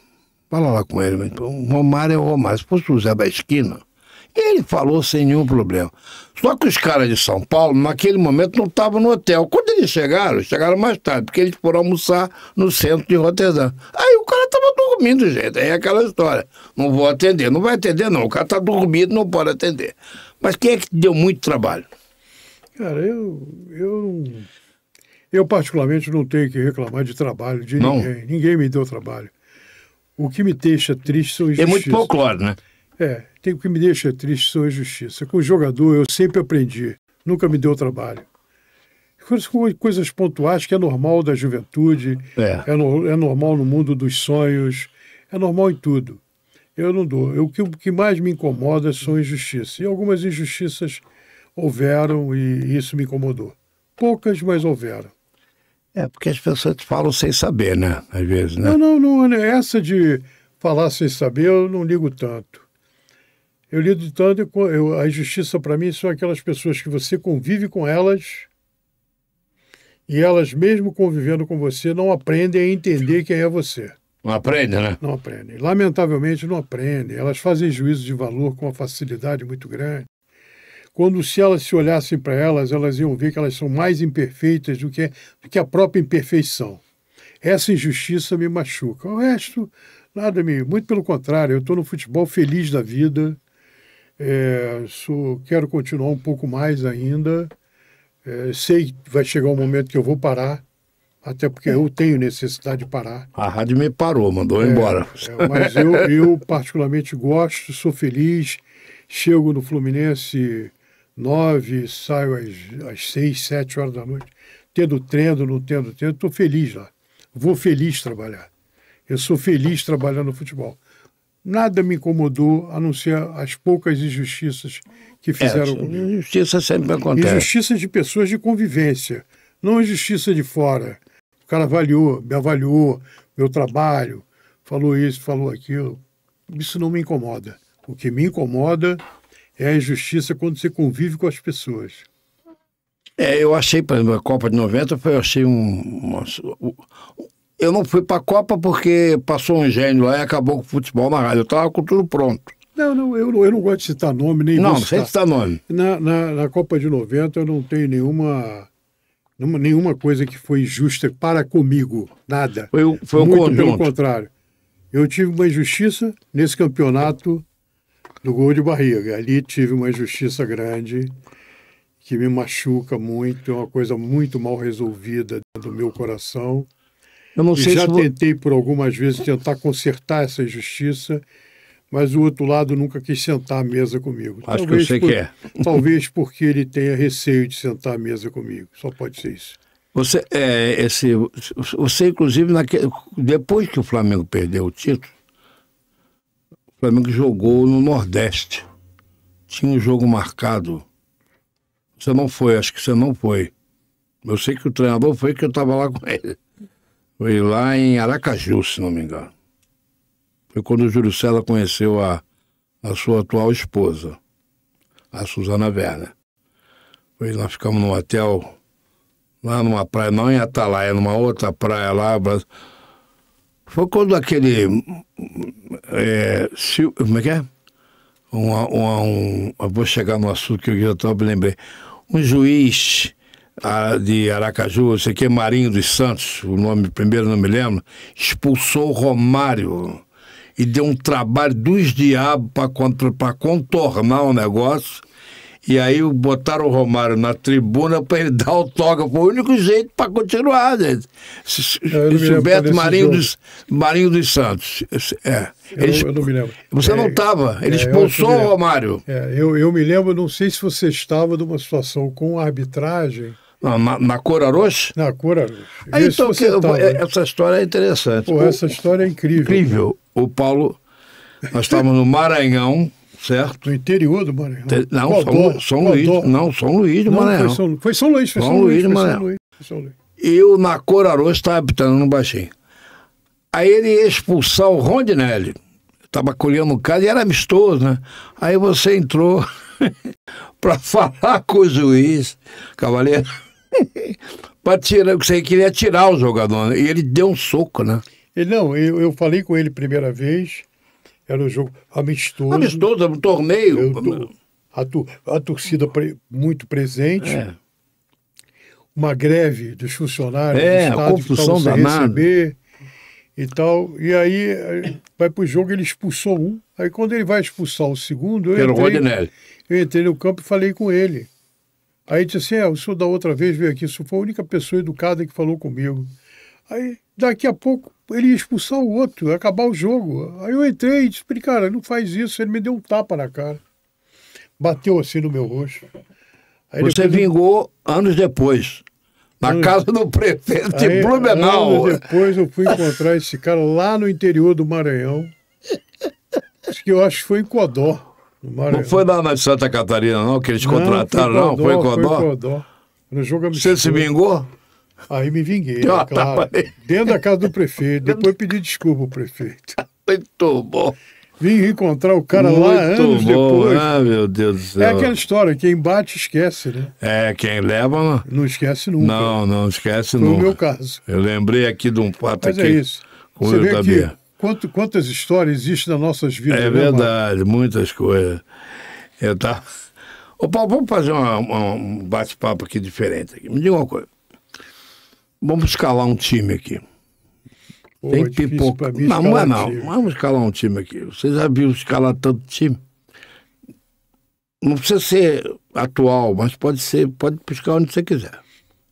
fala lá com ele, o Romário é o Romário, se fosse o Zé da Esquina, ele falou sem nenhum problema. Só que os caras de São Paulo, naquele momento, não estavam no hotel. Quando eles chegaram mais tarde, porque eles foram almoçar no centro de Roterdã. Aí o cara estava dormindo, gente. Aí é aquela história. Não vou atender. Não vai atender, não. O cara está dormindo, não pode atender. Mas quem é que deu muito trabalho? Cara, eu particularmente não tenho que reclamar de trabalho de ninguém. Ninguém me deu trabalho. O que me deixa triste são injustiças. É muito folclore, né? O que me deixa triste são injustiças. Com o jogador, eu sempre aprendi. Nunca me deu trabalho. Coisas pontuais que é normal da juventude, é normal no mundo dos sonhos, é normal em tudo. Eu não dou. O que mais me incomoda são injustiças. E algumas injustiças houveram e isso me incomodou. Poucas, mas houveram. Porque as pessoas falam sem saber, né? Às vezes, né? Não. Essa de falar sem saber, eu não ligo tanto. Eu lido tanto, a injustiça para mim são aquelas pessoas que você convive com elas e elas, mesmo convivendo com você, não aprendem a entender quem é você. Não aprende, né? Não aprendem. Lamentavelmente não aprendem. Elas fazem juízo de valor com uma facilidade muito grande. Quando, se elas se olhassem para elas, elas iam ver que elas são mais imperfeitas do que a própria imperfeição. Essa injustiça me machuca. O resto, nada me... Muito pelo contrário, eu estou no futebol feliz da vida. Quero continuar um pouco mais ainda. Sei que vai chegar um momento que eu vou parar, até porque eu tenho necessidade de parar. A rádio me parou, mandou embora. Mas eu particularmente gosto, sou feliz. Chego no Fluminense 9, saio às 6, 7 horas da noite. Tendo treino, não tendo treino, estou feliz lá. Vou feliz trabalhar. Eu sou feliz trabalhando no futebol. Nada me incomodou, a não ser as poucas injustiças que fizeram comigo. Injustiça sempre acontece. Injustiça de pessoas de convivência, não injustiça de fora. O cara me avaliou, meu trabalho, falou isso, falou aquilo. Isso não me incomoda. O que me incomoda é a injustiça quando você convive com as pessoas. Eu achei, por exemplo, a Copa de 90, eu achei eu não fui para a Copa porque passou um gênio lá e acabou com o futebol na rádio. Eu estava com tudo pronto. Não, eu não gosto de citar nome, nem não, vou citar. Não, sem citar nome. Na Copa de 90 eu não tenho nenhuma coisa que foi injusta para comigo, nada. Foi um Muito conjunto. pelo contrário. Eu tive uma injustiça nesse campeonato do gol de barriga. Ali tive uma injustiça grande que me machuca muito, é uma coisa muito mal resolvida do meu coração. Eu não sei já tentei por algumas vezes tentar consertar essa injustiça, mas o outro lado nunca quis sentar à mesa comigo. Acho que eu sei que é. Talvez porque ele tenha receio de sentar à mesa comigo. Só pode ser isso. Você inclusive, depois que o Flamengo perdeu o título, o Flamengo jogou no Nordeste. Tinha um jogo marcado. Você não foi, acho que você não foi. Eu sei que o treinador foi, que eu estava lá com ele. Foi lá em Aracaju, se não me engano. Foi quando o Júlio César conheceu a sua atual esposa, a Suzana Werner. Nós ficamos num hotel, lá numa praia, não em Atalaia, numa outra praia lá. Foi quando aquele... como é que é? Eu vou chegar no assunto que eu já me lembrei. Um juiz de Aracaju, não sei o que, Marinho dos Santos, o nome primeiro não me lembro, expulsou o Romário e deu um trabalho dos diabos para contornar o negócio. E aí botaram o Romário na tribuna para ele dar autógrafo. Foi o único jeito para continuar, gente. Gilberto Marinho dos Santos. Eu não me lembro. Você não estava. Ele expulsou o Romário. Eu me lembro, não sei se você estava numa situação com arbitragem. Não, na Coraroche? Na Coraroche. Então, essa história é interessante. Essa história é incrível. Incrível. O Paulo, nós estávamos no Maranhão, certo? No interior do Maranhão. São Luís. Não, São Luís do Maranhão. Foi São Luís. São Luís do Maranhão. Eu, na Coraroche, estava habitando no Baixinho. Aí ele ia expulsar o Rondinelli. Estava colhendo um caso e era amistoso, né? Aí você entrou para falar com o juiz, cavaleiro, para tirar, você queria tirar o jogador, né? E ele deu um soco, né? Eu falei com ele primeira vez, era um jogo amistoso. Amistoso, um torneio. A torcida muito presente. Uma greve dos funcionários do Estado, a confusão danada. E tal. E aí vai pro jogo, ele expulsou um. Aí quando ele vai expulsar o segundo, eu entrei no campo e falei com ele. Aí disse assim, o senhor da outra vez veio aqui, o senhor foi a única pessoa educada que falou comigo. Aí daqui a pouco ele ia expulsar o outro, ia acabar o jogo. Aí eu entrei e disse, cara, não faz isso. Ele me deu um tapa na cara. Bateu assim no meu rosto. Aí você vingou anos depois. Na casa do prefeito de Blumenau. Anos depois eu fui encontrar esse cara lá no interior do Maranhão. Eu acho que foi em Codó. Não foi lá na Santa Catarina, não, que eles contrataram, não? Foi em Codó? Foi em Codó. No jogo amistoso. Você se vingou? Aí me vinguei, claro. Dentro da casa do prefeito. Depois pedi desculpa ao prefeito. Muito bom. Vim encontrar o cara Muito lá anos bom. depois. Ah, meu Deus do céu. É aquela história, quem bate esquece, né? É, quem leva não, Não esquece nunca. não esquece Foi nunca. o meu caso. Eu lembrei aqui de um fato Mas aqui é isso. com Você eu vê também. aqui quantas histórias existem nas nossas vidas, É né, Marcos? verdade, muitas coisas. Eu tava... Ô, Paulo, vamos fazer um bate-papo aqui diferente. Aqui. Me diga uma coisa. Vamos escalar um time aqui. Pô, Tem é difícil pipoca. pra mim Não, escalar não. time. Vamos escalar um time aqui. Você já viu escalar tanto time? Não precisa ser atual, mas pode buscar onde você quiser.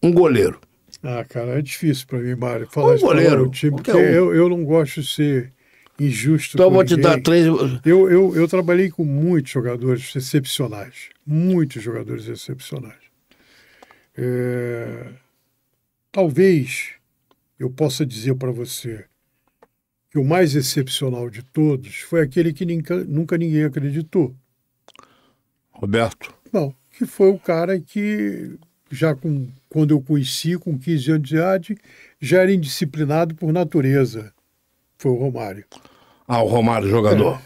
Um goleiro. Ah, cara, é difícil pra mim, Mário, falar Um goleiro, o time, porque qualquer um. eu não gosto de ser injusto Então eu com vou te ninguém. dar 3. Eu trabalhei com muitos jogadores excepcionais. Muitos jogadores excepcionais. Talvez eu possa dizer para você que o mais excepcional de todos foi aquele que nunca ninguém acreditou. Roberto. Não, que foi o cara que, quando eu conheci, com 15 anos de idade, já era indisciplinado por natureza. Foi o Romário. Ah, o Romário, jogador.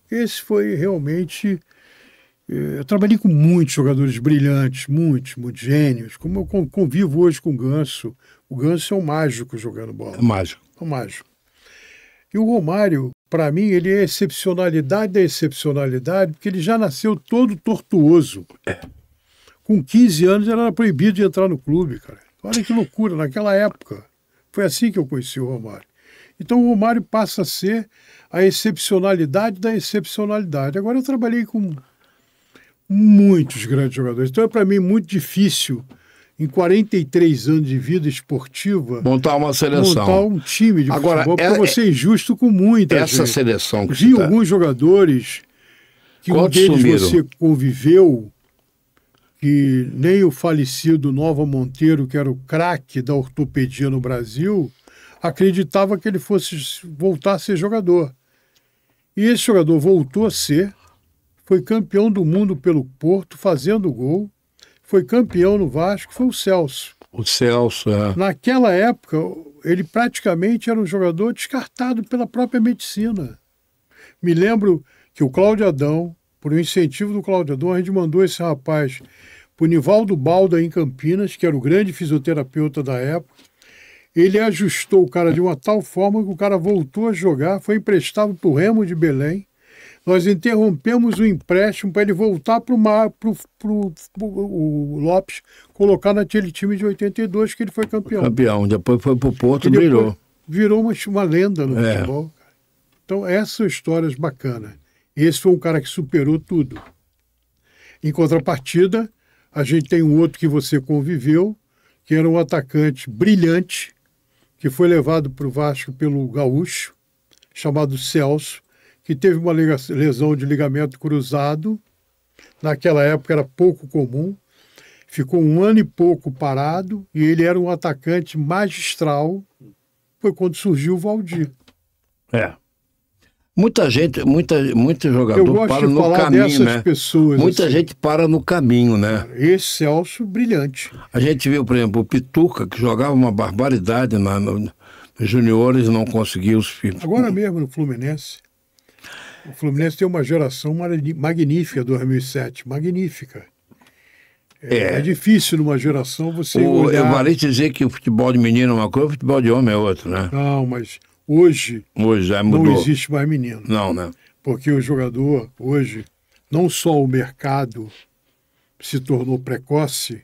Esse foi realmente... Eu trabalhei com muitos jogadores brilhantes, muitos gênios, como eu convivo hoje com o Ganso. O Ganso é um mágico jogando bola. É mágico. É um mágico. E o Romário, para mim, ele é a excepcionalidade da excepcionalidade, porque ele já nasceu todo tortuoso. Com 15 anos, ele era proibido de entrar no clube, cara. Olha que loucura, naquela época. Foi assim que eu conheci o Romário. Então o Romário passa a ser a excepcionalidade da excepcionalidade. Agora eu trabalhei com muitos grandes jogadores. Então é para mim muito difícil, em 43 anos de vida esportiva, montar uma seleção. Montar um time de Agora, futebol, porque você é injusto com muita essa gente. seleção que Vi você alguns jogadores que um quantos deles sumiram? você conviveu, que nem o falecido Nova Monteiro, que era o craque da ortopedia no Brasil, acreditava que ele fosse voltar a ser jogador. E esse jogador voltou a ser, foi campeão do mundo pelo Porto, fazendo gol, foi campeão no Vasco, foi o Celso. O Celso, é. Naquela época, ele praticamente era um jogador descartado pela própria medicina. Me lembro que o Cláudio Adão, por um incentivo do Cláudio Adão, a gente mandou esse rapaz para o Nivaldo Balda, em Campinas, que era o grande fisioterapeuta da época. Ele ajustou o cara de uma tal forma que o cara voltou a jogar, foi emprestado para o Remo de Belém. Nós interrompemos o empréstimo para ele voltar para o Lopes, colocar naquele time de 82 que ele foi campeão. Campeão, depois foi para o Porto e depois brilhou. Virou uma lenda no futebol. Então essas são histórias bacanas. Esse foi um cara que superou tudo. Em contrapartida, a gente tem um outro que você conviveu, que era um atacante brilhante, que foi levado para o Vasco pelo Gaúcho, chamado Celso, que teve uma lesão de ligamento cruzado. Naquela época era pouco comum. Ficou 1 ano e pouco parado e ele era um atacante magistral. Foi quando surgiu o Valdir. Muita gente, muito jogador Eu gosto para de no falar caminho, dessas né? pessoas. Muita assim. gente para no caminho, né? Esse Celso, brilhante. A gente viu, por exemplo, o Pituca, que jogava uma barbaridade nos juniores, não conseguiu os filhos. Agora mesmo no Fluminense. O Fluminense tem uma geração magnífica, 2007, magnífica. É difícil numa geração você olhar... Eu vale dizer que o futebol de menino é uma coisa, o futebol de homem é outra, né? Não, mas hoje já mudou. não existe mais menino. Não, né? Porque o jogador, hoje, não só o mercado se tornou precoce,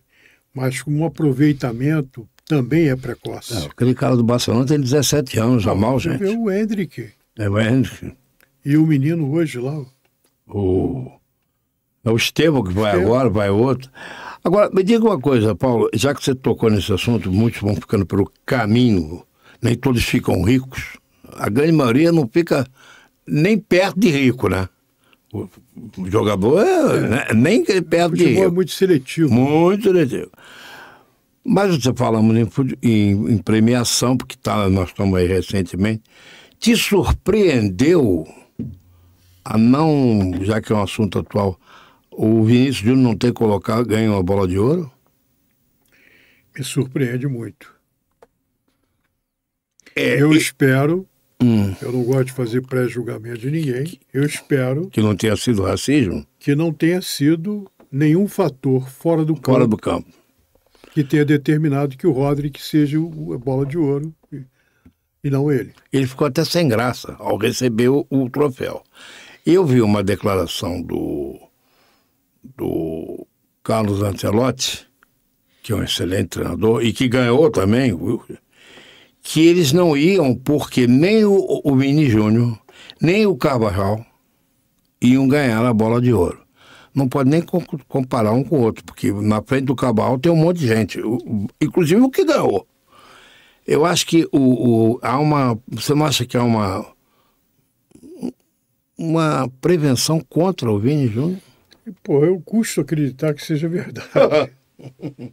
mas com um aproveitamento também é precoce. Aquele cara do Barcelona tem 17 anos, já mal, gente. O Hendrick. É o Hendrick. E o menino hoje lá... É o Estevão que vai agora, vai outro. Agora, me diga uma coisa, Paulo, já que você tocou nesse assunto, muitos vão ficando pelo caminho, nem todos ficam ricos, a grande maioria não fica nem perto de rico, né? O jogador nem perto de rico. É muito seletivo. Muito seletivo. Mas você falamos em premiação, porque nós estamos aí recentemente, te surpreendeu já que é um assunto atual, o Vinícius Júnior não ter ganho a bola de ouro? Me surpreende muito. Eu espero Eu não gosto de fazer pré-julgamento de ninguém. Eu espero Que não tenha sido racismo? que não tenha sido nenhum fator fora do Fora campo do campo. que tenha determinado que o Rodrigo seja a bola de ouro e não ele. Ele ficou até sem graça ao receber o troféu. Eu vi uma declaração do Carlos Ancelotti, que é um excelente treinador e que ganhou também, que eles não iam porque nem o Vini Júnior, nem o Carvajal iam ganhar a bola de ouro. Não pode nem comparar um com o outro, porque na frente do Carvajal tem um monte de gente, inclusive o que ganhou. Eu acho que há uma... Você não acha que há uma prevenção contra o Vini Júnior? Pô, eu custo acreditar que seja verdade.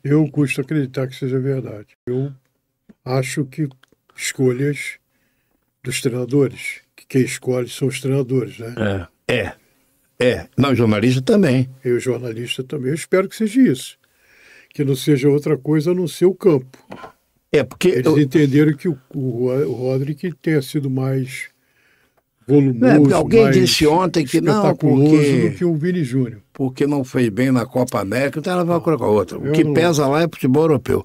Eu custo acreditar que seja verdade. Eu acho que escolhas dos treinadores, que quem escolhe são os treinadores, né? Não, jornalista também. E o jornalista também. Eu espero que seja isso. Que não seja outra coisa a não ser o campo. Porque Eles entenderam que o Rodrigo tenha sido mais volumoso, alguém mais disse ontem que não, espetaculoso do que o Vini Júnior. Porque não fez bem na Copa América, não tem nada a ver uma coisa com a outra. O Eu que não- pesa lá é futebol europeu.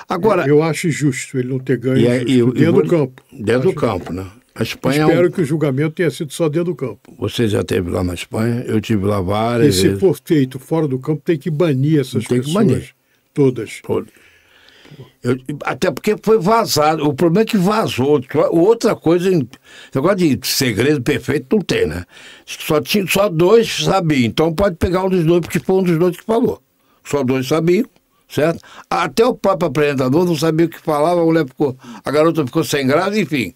Agora, Eu acho justo ele não ter ganho e dentro do campo. Dentro do Acho- campo, né? A Espanha é Espero que o julgamento tenha sido só dentro do campo. Você já esteve lá na Espanha, eu estive lá várias E se vezes. for feito fora do campo, tem que banir essas Tem que pessoas banir. todas. Até porque foi vazado. O problema é que vazou. Outra coisa, esse negócio de segredo perfeito não tem, né? Só dois sabiam. Então pode pegar um dos dois, porque foi um dos dois que falou. Só dois sabiam, certo? Até o próprio apresentador não sabia o que falava, a garota ficou sem graça, enfim.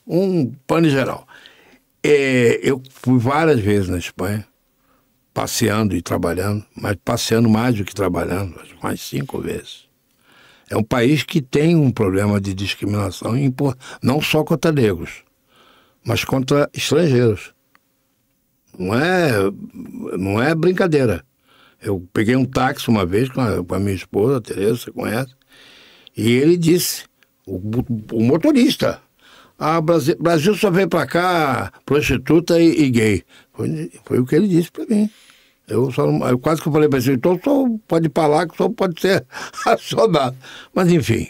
Um pano geral. Eu fui várias vezes na Espanha, passeando e trabalhando, mas passeando mais do que trabalhando, mais 5 vezes. É um país que tem um problema de discriminação, não só contra negros, mas contra estrangeiros. Não é brincadeira. Eu peguei um táxi uma vez com a minha esposa, a Tereza, você conhece, e ele disse, o motorista, Brasil só vem para cá prostituta e gay. Foi o que ele disse para mim. Eu quase que eu falei para ele, então só pode ir para lá, que só pode ser acionado. Mas enfim,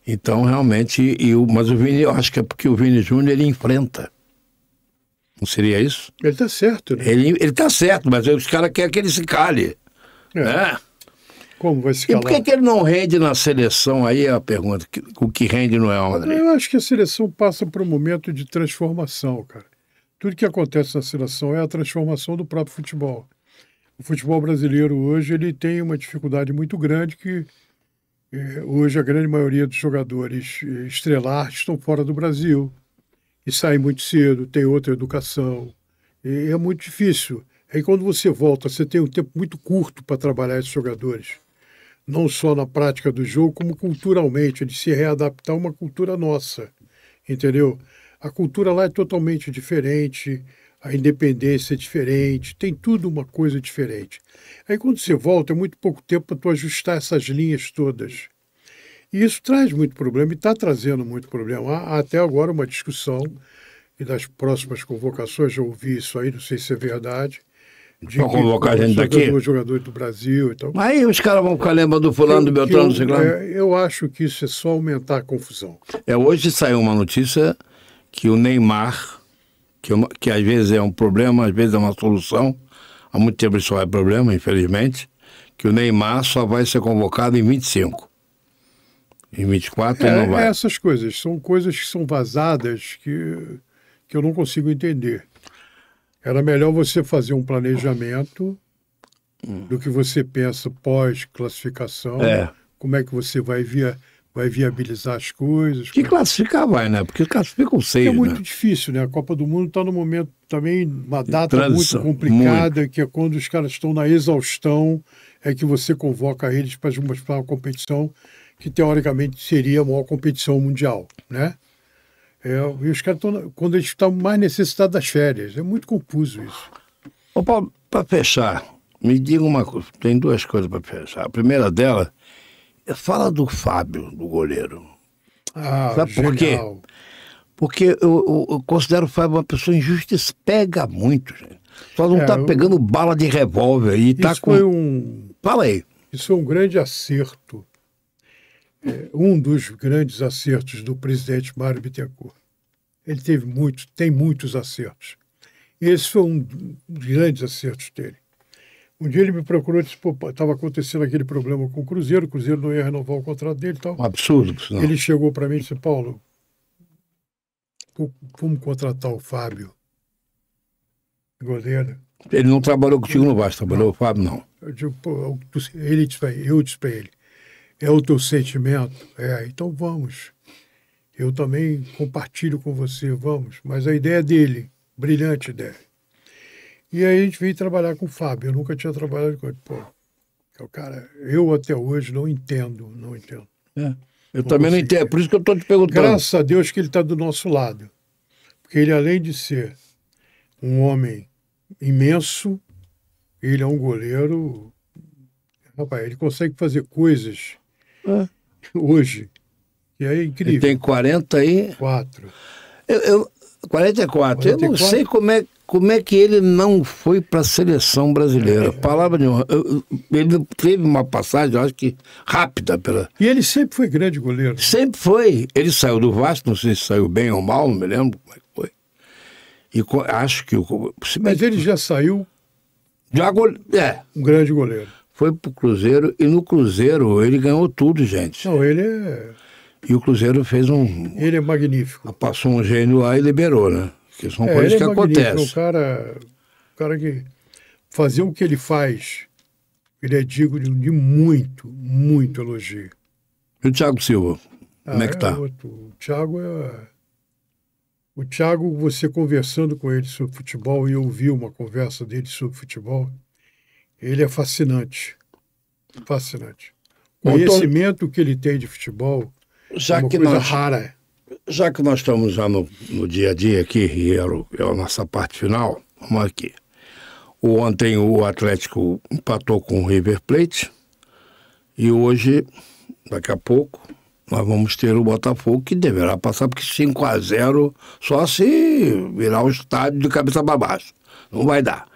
então realmente, mas o Vini, eu acho que é porque o Vini Júnior ele enfrenta. Não seria isso? Ele está certo, né? Ele está certo, mas os caras querem que ele se cale. Né? Como vai se E calar? por que ele não rende na seleção? Aí é a pergunta, o que rende não é o André. Eu acho que a seleção passa por um momento de transformação, cara. Tudo que acontece na seleção é a transformação do próprio futebol. O futebol brasileiro hoje ele tem uma dificuldade muito grande que hoje a grande maioria dos jogadores estelares estão fora do Brasil e saem muito cedo, tem outra educação. E é muito difícil. Aí quando você volta, você tem um tempo muito curto para trabalhar esses jogadores. Não só na prática do jogo, como culturalmente, de se readaptar a uma cultura nossa, entendeu? A cultura lá é totalmente diferente, a independência é diferente, tem tudo uma coisa diferente. Aí quando você volta, é muito pouco tempo para tu ajustar essas linhas todas. E isso traz muito problema, e está trazendo muito problema. Há até agora uma discussão, e das próximas convocações, já ouvi isso aí, não sei se é verdade, de Pra convocar a gente daqui? Jogadores do Brasil e tal. Mas aí os caras vão ficar lembrando do fulano, do Beltrano, do Ciclano. Eu acho que isso é só aumentar a confusão. Hoje saiu uma notícia que o Neymar, que às vezes é um problema, às vezes é uma solução, há muito tempo isso é problema, infelizmente, que o Neymar só vai ser convocado em 25. Em 24 ele não vai. Essas coisas, são coisas que são vazadas que eu não consigo entender. Era melhor você fazer um planejamento do que você pensa pós-classificação, como é que você vai viabilizar as coisas. Que classificar vai, né? Porque classificam 6, é muito né? difícil, né? A Copa do Mundo está num momento também, uma data transição, muito complicada, que é quando os caras estão na exaustão, é que você convoca eles para uma competição que teoricamente seria a maior competição mundial, né? E os caras estão, quando eles estão mais necessitados das férias. É muito confuso isso. Ô Paulo, para fechar, me diga uma coisa, tem 2 coisas para fechar. A primeira dela, fala do Fábio, do goleiro. Ah, Sabe por quê? genial. Porque eu considero o Fábio uma pessoa injusta, isso pega muito, gente. Só não está pegando bala de revólver aí. Tá isso foi um... Fala aí. Isso é um grande acerto. Um dos grandes acertos do presidente Mário Bittencourt. Ele tem muitos acertos. Esse foi um dos grandes acertos dele. Um dia ele me procurou e disse, pô, estava acontecendo aquele problema com o Cruzeiro não ia renovar o contrato dele e tal. Um absurdo, por sinal. Ele chegou para mim e disse, Paulo, vamos contratar o Fábio, goleiro. Ele não trabalhou contigo no Vasco, trabalhou o Fábio, não. Eu digo, pô, eu disse para ele, é o teu sentimento? Então vamos. Eu também compartilho com você, vamos. Mas a ideia dele, brilhante ideia. E aí a gente veio trabalhar com o Fábio. Eu nunca tinha trabalhado com ele. Pô, o cara, eu até hoje não entendo. Eu também não entendo, é por isso que eu estou te perguntando. Graças a Deus que ele está do nosso lado. Porque ele, além de ser um homem imenso, ele é um goleiro... Rapaz, ele consegue fazer coisas hoje que é incrível. Ele tem 44. 44. Eu não sei como é que ele não foi para a seleção brasileira. Palavra nenhuma. Ele teve uma passagem, eu acho que rápida. E ele sempre foi grande goleiro. Sempre foi. Ele saiu do Vasco, não sei se saiu bem ou mal, não me lembro como é que foi. E acho que... Mas ele já saiu um grande goleiro. Foi pro Cruzeiro, e no Cruzeiro ele ganhou tudo, gente. Não, ele é... E o Cruzeiro fez Ele é magnífico. Passou um gênio lá e liberou, né? Que são coisas que acontecem. O cara que fazer o que ele faz, ele é digno de muito, muito elogio. E o Thiago Silva, como é que tá? O Thiago, você conversando com ele sobre futebol, e eu ouvi uma conversa dele sobre futebol, ele é fascinante. Fascinante. O conhecimento que ele tem de futebol é uma coisa rara. Já que nós estamos já no dia a dia aqui, e é a nossa parte final, vamos aqui. Ontem o Atlético empatou com o River Plate, e hoje, daqui a pouco, nós vamos ter o Botafogo, que deverá passar, porque 5-0 só se virar o estádio de cabeça para baixo. Não vai dar.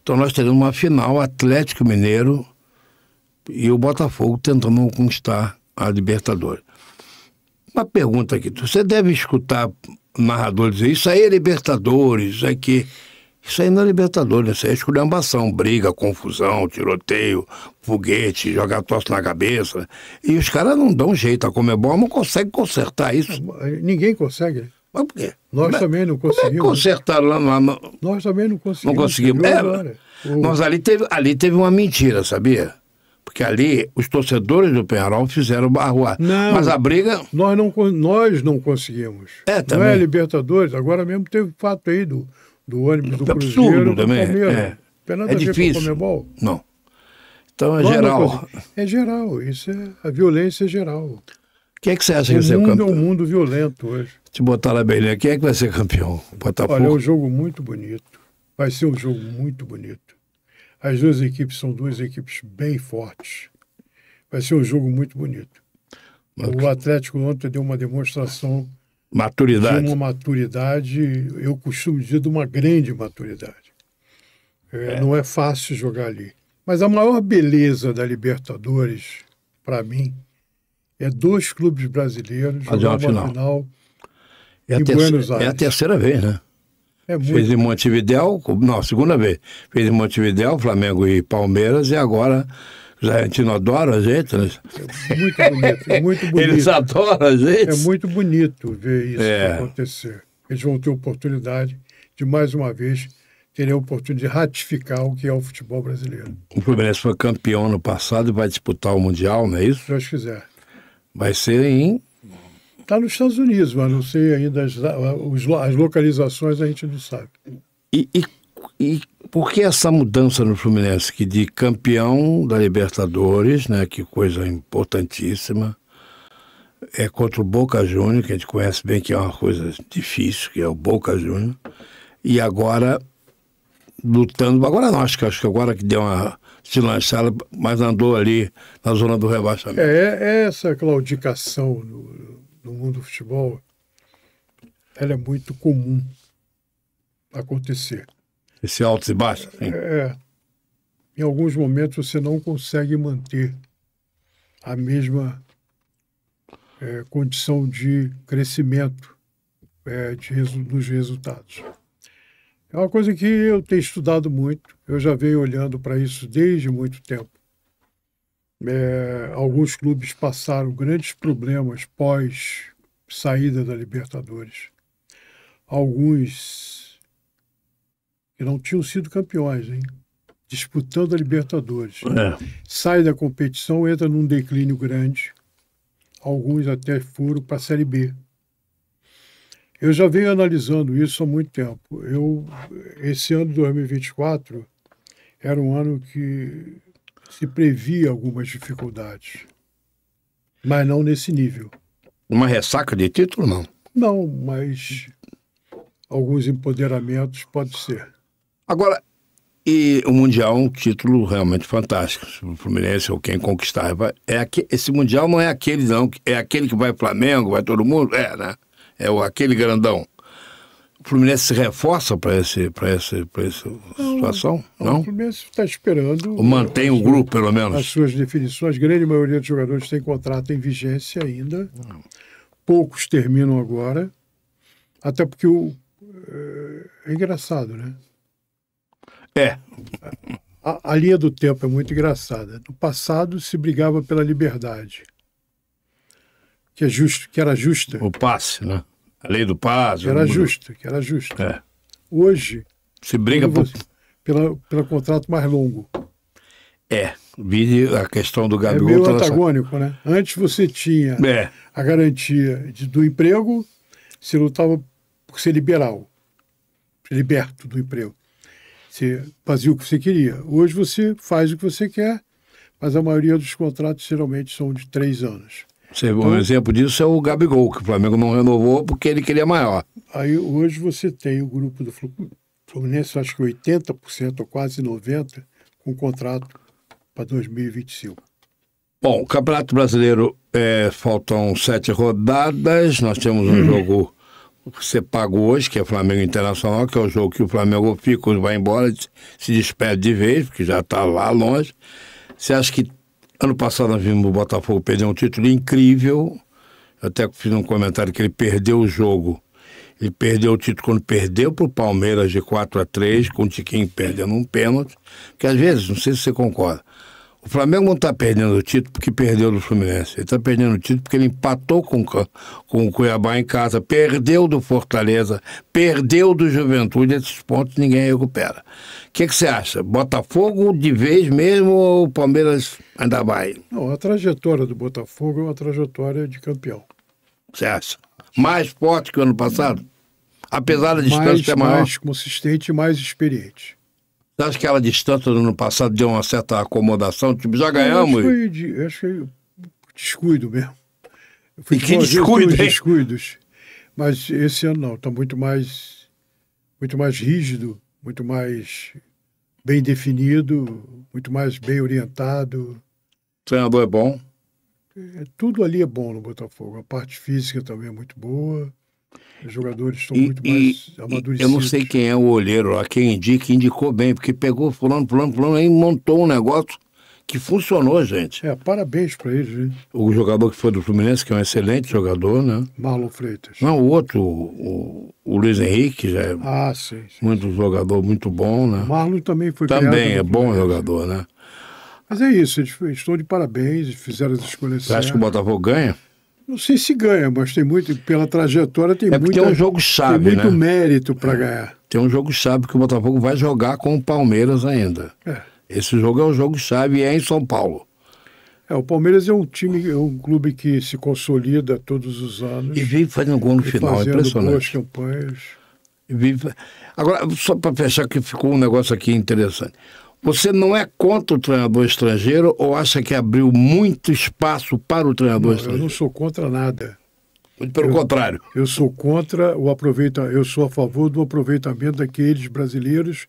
Então nós teremos uma final, Atlético Mineiro e o Botafogo tentando conquistar a Libertadores. Uma pergunta aqui, você deve escutar o narrador dizer, isso aí é Libertadores, isso aqui... Isso aí não é Libertadores, isso aí é esculhambação, briga, confusão, tiroteio, foguete, jogar tosse na cabeça. E os caras não dão jeito, a Conmebol não consegue consertar isso. Ninguém consegue. Mas por quê? Nós também não conseguimos. Como é que consertaram lá no... Nós também não conseguimos. Não conseguimos. Nós ali teve uma mentira, sabia? Porque ali os torcedores do Penharol fizeram barroar. Mas a briga... Nós não conseguimos. Também. Não é Libertadores, agora mesmo teve o fato aí do ônibus do Cruzeiro, absurdo também. Tem nada a ver difícil. Com a Conmebol. Não. Então é geral. É geral, a violência é geral. O que é que você acha que vai ser o campeão? É um mundo violento hoje. Te botar lá bem, né? Quem é que vai ser campeão? Botafogo? Olha, é um jogo muito bonito. Vai ser um jogo muito bonito. As duas equipes são duas equipes bem fortes. Vai ser um jogo muito bonito. O Atlético ontem deu uma demonstração de uma maturidade, eu costumo dizer, de uma grande maturidade. Não é fácil jogar ali. Mas a maior beleza da Libertadores, para mim, é dois clubes brasileiros jogando uma final em Buenos Aires. É a terceira vez, né? Fez em Montevidéu, segunda vez. Fez em Montevidéu, Flamengo e Palmeiras, e agora os argentinos adoram a gente, né? É muito bonito, é muito bonito. Eles adoram a gente. É muito bonito ver isso acontecer. Eles vão ter oportunidade de, mais uma vez, terem a oportunidade de ratificar o que é o futebol brasileiro. O Fluminense foi campeão ano passado e vai disputar o Mundial, não é isso? Se Deus quiser. Vai ser em... Está nos Estados Unidos, mas não sei ainda as localizações, a gente não sabe. E por que essa mudança no Fluminense, que de campeão da Libertadores, né, que coisa importantíssima, é contra o Boca Juniors, que a gente conhece bem que é uma coisa difícil, que é o Boca Juniors, e agora lutando, agora não, acho que agora que deu uma deslanchada, mas andou ali na zona do rebaixamento. Essa claudicação no mundo do futebol, ela é muito comum acontecer. Esse altos e baixos? Sim. Em alguns momentos você não consegue manter a mesma condição de crescimento dos resultados. É uma coisa que eu tenho estudado muito, eu já venho olhando para isso desde muito tempo. Alguns clubes passaram grandes problemas pós saída da Libertadores. Alguns que não tinham sido campeões, hein? Disputando a Libertadores. Sai da competição, entra num declínio grande. Alguns até foram para a Série B. Eu já venho analisando isso há muito tempo. Esse ano de 2024 era um ano que se previa algumas dificuldades, mas não nesse nível. Uma ressaca de título, não? Não, mas alguns empoderamentos pode ser. Agora, e o Mundial é um título realmente fantástico. O Fluminense ou quem conquistar. Esse Mundial não é aquele, não. É aquele que vai Flamengo, vai todo mundo? Né? Aquele grandão. O Fluminense se reforça para essa situação? Não? O Fluminense está esperando. Ou mantém o grupo, pelo menos? As suas definições. A grande maioria dos jogadores tem contrato em vigência ainda. Poucos terminam agora. Até porque é engraçado, né? A linha do tempo é muito engraçada. No passado se brigava pela liberdade, que era justa. O passe, né? A lei do passe. Que era justa. Hoje se briga pelo contrato mais longo. Vi a questão do Gabigol. É meio antagônico, né? Antes você tinha a garantia do emprego, você lutava por ser liberal, ser liberto do emprego. Você fazia o que você queria. Hoje você faz o que você quer, mas a maioria dos contratos geralmente são de 3 anos. Um exemplo disso é o Gabigol, que o Flamengo não renovou porque ele queria maior. Aí hoje você tem o grupo do Fluminense, acho que 80% ou quase 90%, com contrato para 2025. Bom, o Campeonato Brasileiro faltam 7 rodadas, nós temos um jogo que você paga hoje, que é Flamengo Internacional, que é o jogo que o Flamengo fica, vai embora, se despede de vez, porque já está lá longe. Você acha que ano passado nós vimos o Botafogo perder um título incrível? Eu até fiz um comentário que ele perdeu o jogo. Ele perdeu o título quando perdeu para o Palmeiras de 4-3, com o Tiquinho perdendo um pênalti. Porque às vezes, não sei se você concorda, o Flamengo não está perdendo o título porque perdeu do Fluminense. Ele está perdendo o título porque ele empatou com o Cuiabá em casa, perdeu do Fortaleza, perdeu do Juventude. Esses pontos ninguém recupera. O que você acha? Botafogo de vez mesmo ou o Palmeiras ainda vai? Não, a trajetória do Botafogo é uma trajetória de campeão. Você acha? Mais forte que o ano passado? Apesar da distância ser maior? Mais consistente e mais experiente. Você acha que aquela distância do ano passado deu uma certa acomodação? Tipo, já ganhamos? Acho que foi descuido mesmo. E que descuido, hein? Descuidos. Mas esse ano não, está muito mais rígido, muito mais bem definido, muito mais bem orientado. O treinador é bom? Tudo ali é bom no Botafogo. A parte física também é muito boa. Os jogadores estão muito mais amadurecidos. Eu não sei quem é o olheiro lá, quem indicou bem, porque pegou fulano, aí montou um negócio que funcionou, gente. Parabéns para eles, gente. O jogador que foi do Fluminense, que é um excelente jogador, né? Marlon Freitas. Não, o outro, o Luiz Henrique, já é sim. Muito jogador, muito bom, né? O Marlon também foi também é bom jogador, né? Mas é isso, eles estão de parabéns, fizeram as escolhas certas. Você acha que o Botafogo ganha? Não sei se ganha, mas tem muito, pela trajetória, tem um jogo-chave, tem muito mérito para ganhar. Tem um jogo-chave que o Botafogo vai jogar com o Palmeiras ainda. Esse jogo é um jogo-chave e é em São Paulo. O Palmeiras é um clube que se consolida todos os anos. E vive fazendo gol no final, impressionante. Boas campanhas. Agora, só para fechar, que ficou um negócio aqui interessante. Você não é contra o treinador estrangeiro ou acha que abriu muito espaço para o treinador estrangeiro? Eu não sou contra nada. Muito pelo contrário. Eu sou contra eu sou a favor do aproveitamento daqueles brasileiros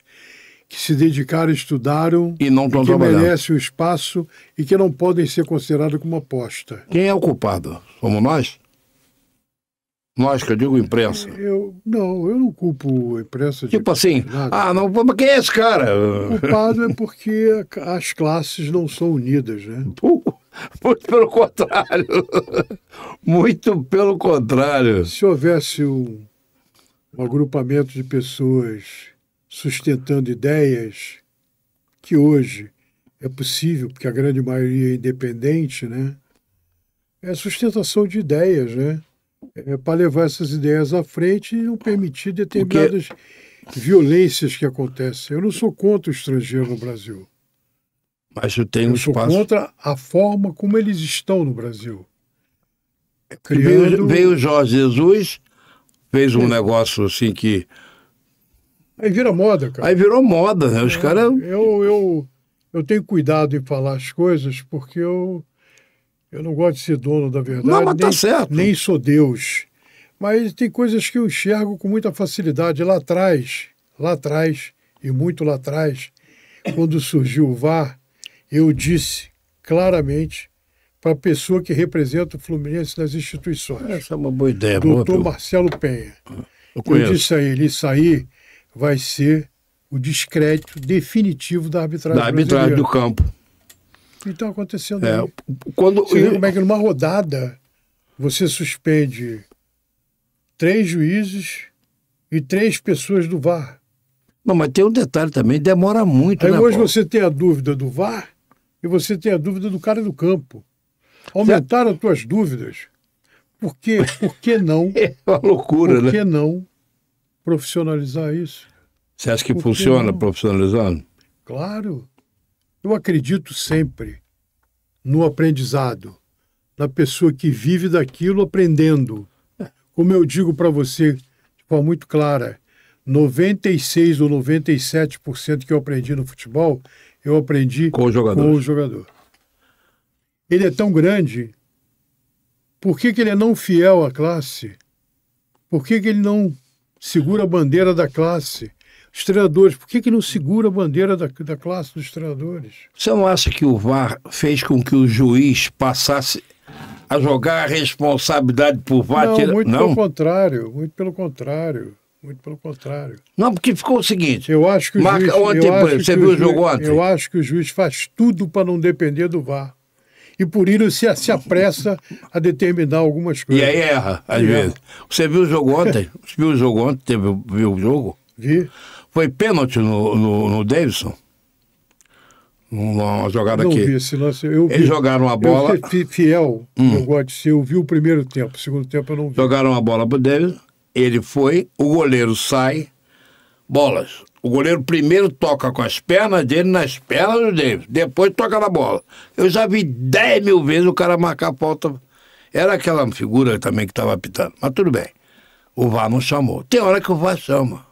que se dedicaram, estudaram e não estão trabalhando, que merecem o espaço e que não podem ser considerados como aposta. Quem é o culpado? Somos nós? Nós, que eu digo imprensa. Não, eu não culpo a imprensa de Tipo assim, nada. não, mas quem é esse cara? O culpado é porque as classes não são unidas, né? Muito pelo contrário. Muito pelo contrário. Se houvesse um agrupamento de pessoas sustentando ideias, que hoje é possível, porque a grande maioria é independente, né? É sustentação de ideias, né? É para levar essas ideias à frente e não permitir determinadas violências que acontecem. Eu não sou contra o estrangeiro no Brasil. Mas eu tenho um espaço. Eu sou contra a forma como eles estão no Brasil. Veio o Jorge Jesus, fez um negócio assim que... Aí vira moda, cara. Aí virou moda, né? Os caras... Eu tenho cuidado em falar as coisas porque eu não gosto de ser dono da verdade. Não, mas tá certo. Nem sou Deus. Mas tem coisas que eu enxergo com muita facilidade. Lá atrás, e muito lá atrás, quando surgiu o VAR, eu disse claramente para a pessoa que representa o Fluminense nas instituições. Essa é uma boa ideia. Doutor Marcelo Penha. Eu disse a ele, isso aí vai ser o descrédito definitivo da arbitragem do campo. E está acontecendo aí. Você vê como é que numa rodada você suspende 3 juízes e 3 pessoas do VAR. Não, mas tem um detalhe também, demora muito, aí né, hoje Paulo? Você tem a dúvida do VAR e você tem a dúvida do cara do campo. Aumentaram as tuas dúvidas. Por que não? É uma loucura, né? Por que não profissionalizar isso? Você acha que funciona profissionalizando? Claro. Eu acredito sempre no aprendizado, na pessoa que vive daquilo aprendendo. Como eu digo para você de forma muito clara, 96 ou 97% que eu aprendi no futebol, eu aprendi com o jogador. Ele é tão grande, por que ele é não fiel à classe? Por que ele não segura a bandeira da classe? Os treinadores, por que não segura a bandeira da classe dos treinadores? Você não acha que o VAR fez com que o juiz passasse a jogar a responsabilidade por VAR? Pelo contrário, muito pelo contrário. Não, porque ficou o seguinte... Eu acho que o juiz... Você viu o jogo ontem? Eu acho que o juiz faz tudo para não depender do VAR. E por isso se apressa a determinar algumas coisas. E aí erra, às vezes. Você viu o jogo ontem? Viu o jogo? Vi. Foi pênalti no Davidson? Uma jogada não aqui. Não vi esse lance. Eles jogaram a bola... Eu fiel, eu gosto de ser. Eu vi o primeiro tempo, o segundo tempo eu não vi. Jogaram a bola pro Davidson, ele foi, o goleiro sai, bolas. O goleiro primeiro toca com as pernas dele nas pernas do Davidson, depois toca na bola. Eu já vi 10 mil vezes o cara marcar a falta. Era aquela figura também que estava apitando. Mas tudo bem. O VAR não chamou. Tem hora que o VAR chama.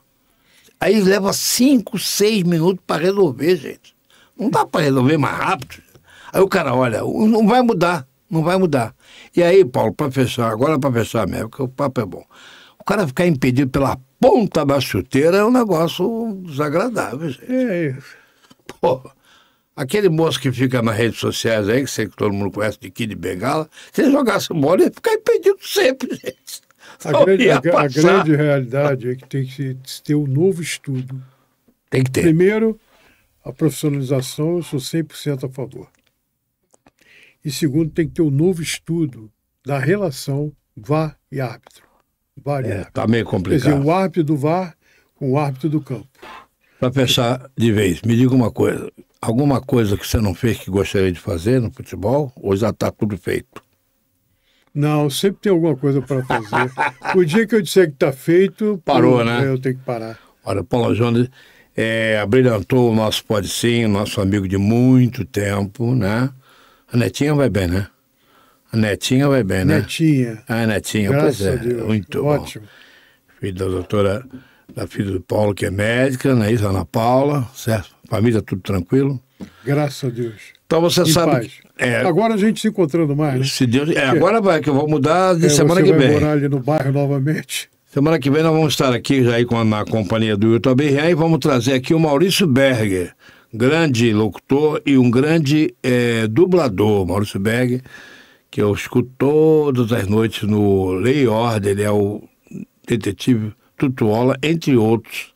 Aí leva 5, 6 minutos para resolver, gente. Não dá para resolver mais rápido. Aí o cara olha, não vai mudar. E aí, Paulo, para fechar, agora para fechar mesmo, porque o papo é bom. O cara ficar impedido pela ponta da chuteira é um negócio desagradável, gente. Pô, aquele moço que fica nas redes sociais aí, que sei que todo mundo conhece de Kid Bengala, se ele jogasse bola, ele ia ficar impedido sempre, gente. A grande realidade é que tem que ter um novo estudo. Tem que ter. Primeiro, a profissionalização, eu sou 100% a favor. E segundo, tem que ter um novo estudo da relação VAR e árbitro. Tá meio complicado. Quer dizer, o árbitro do VAR com o árbitro do campo. Para fechar de vez, me diga uma coisa. Alguma coisa que você não fez que gostaria de fazer no futebol? Ou já está tudo feito? Não, sempre tem alguma coisa para fazer. O dia que eu disser que está feito... Parou, né? Eu tenho que parar. Olha, Paulo Jones abrilhantou o nosso Pode Sim, nosso amigo de muito tempo, né? A Netinha vai bem, né? Netinha. A Netinha, Graças pois é. a Deus. Muito ótimo. Bom. Filho da doutora, da filha do Paulo, que é médica, né? Isso, Ana Paula, certo? Família, tudo tranquilo? Graças a Deus. Então você sabe... Agora a gente se encontrando mais, né? Se Deus, agora vai, que eu vou mudar de semana que vem. Você vai morar ali no bairro novamente? Semana que vem nós vamos estar aqui já aí na companhia do Hilton Berrian e vamos trazer aqui o Maurício Berger, grande locutor e um grande dublador, Maurício Berger, que eu escuto todas as noites no Lei e Ordem, ele é o detetive Tutuola, entre outros.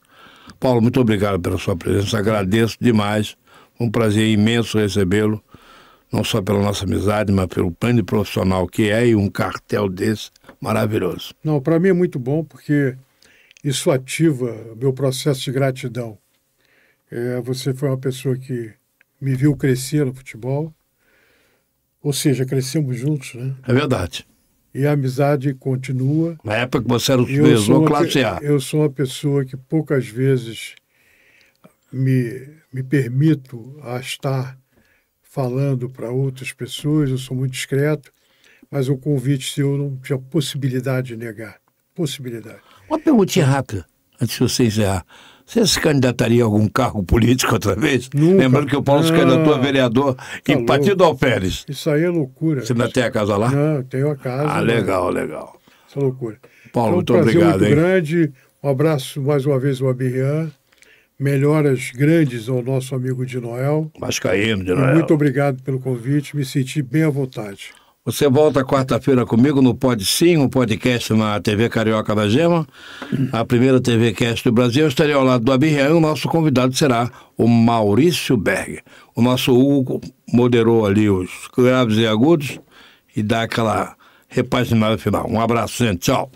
Paulo, muito obrigado pela sua presença, agradeço demais, um prazer imenso recebê-lo, não só pela nossa amizade, mas pelo plano profissional que é e um cartel desse maravilhoso. Não, para mim é muito bom, porque isso ativa o meu processo de gratidão. Você foi uma pessoa que me viu crescer no futebol, ou seja, crescemos juntos, né? É verdade. E a amizade continua. Na época que você era o supervisor classe A. Eu sou uma pessoa que poucas vezes me permito a estar falando para outras pessoas, eu sou muito discreto, mas o convite seu não tinha possibilidade de negar. Possibilidade. Uma perguntinha rápida, antes de você encerrar. Você se candidataria a algum cargo político outra vez? Nunca. Lembrando que o Paulo se candidatou a vereador em Partido Alferes. Isso aí é loucura. Você ainda tem a casa lá? Não, tenho a casa. Ah, legal, legal. Isso é loucura. Paulo, então, muito obrigado. Muito hein? grande. Um abraço mais uma vez ao Abirrian. Melhoras grandes ao nosso amigo de Noel. Vascaíno de Noel. E muito obrigado pelo convite. Me senti bem à vontade. Você volta quarta-feira comigo no Pode Sim, um podcast na TV Carioca da Gema, a primeira TV Cast do Brasil. Eu estarei ao lado do Abirrian e o nosso convidado será o Maurício Berger. O nosso Hugo moderou ali os graves e agudos e dá aquela repaginada final. Um abraço, gente. Tchau.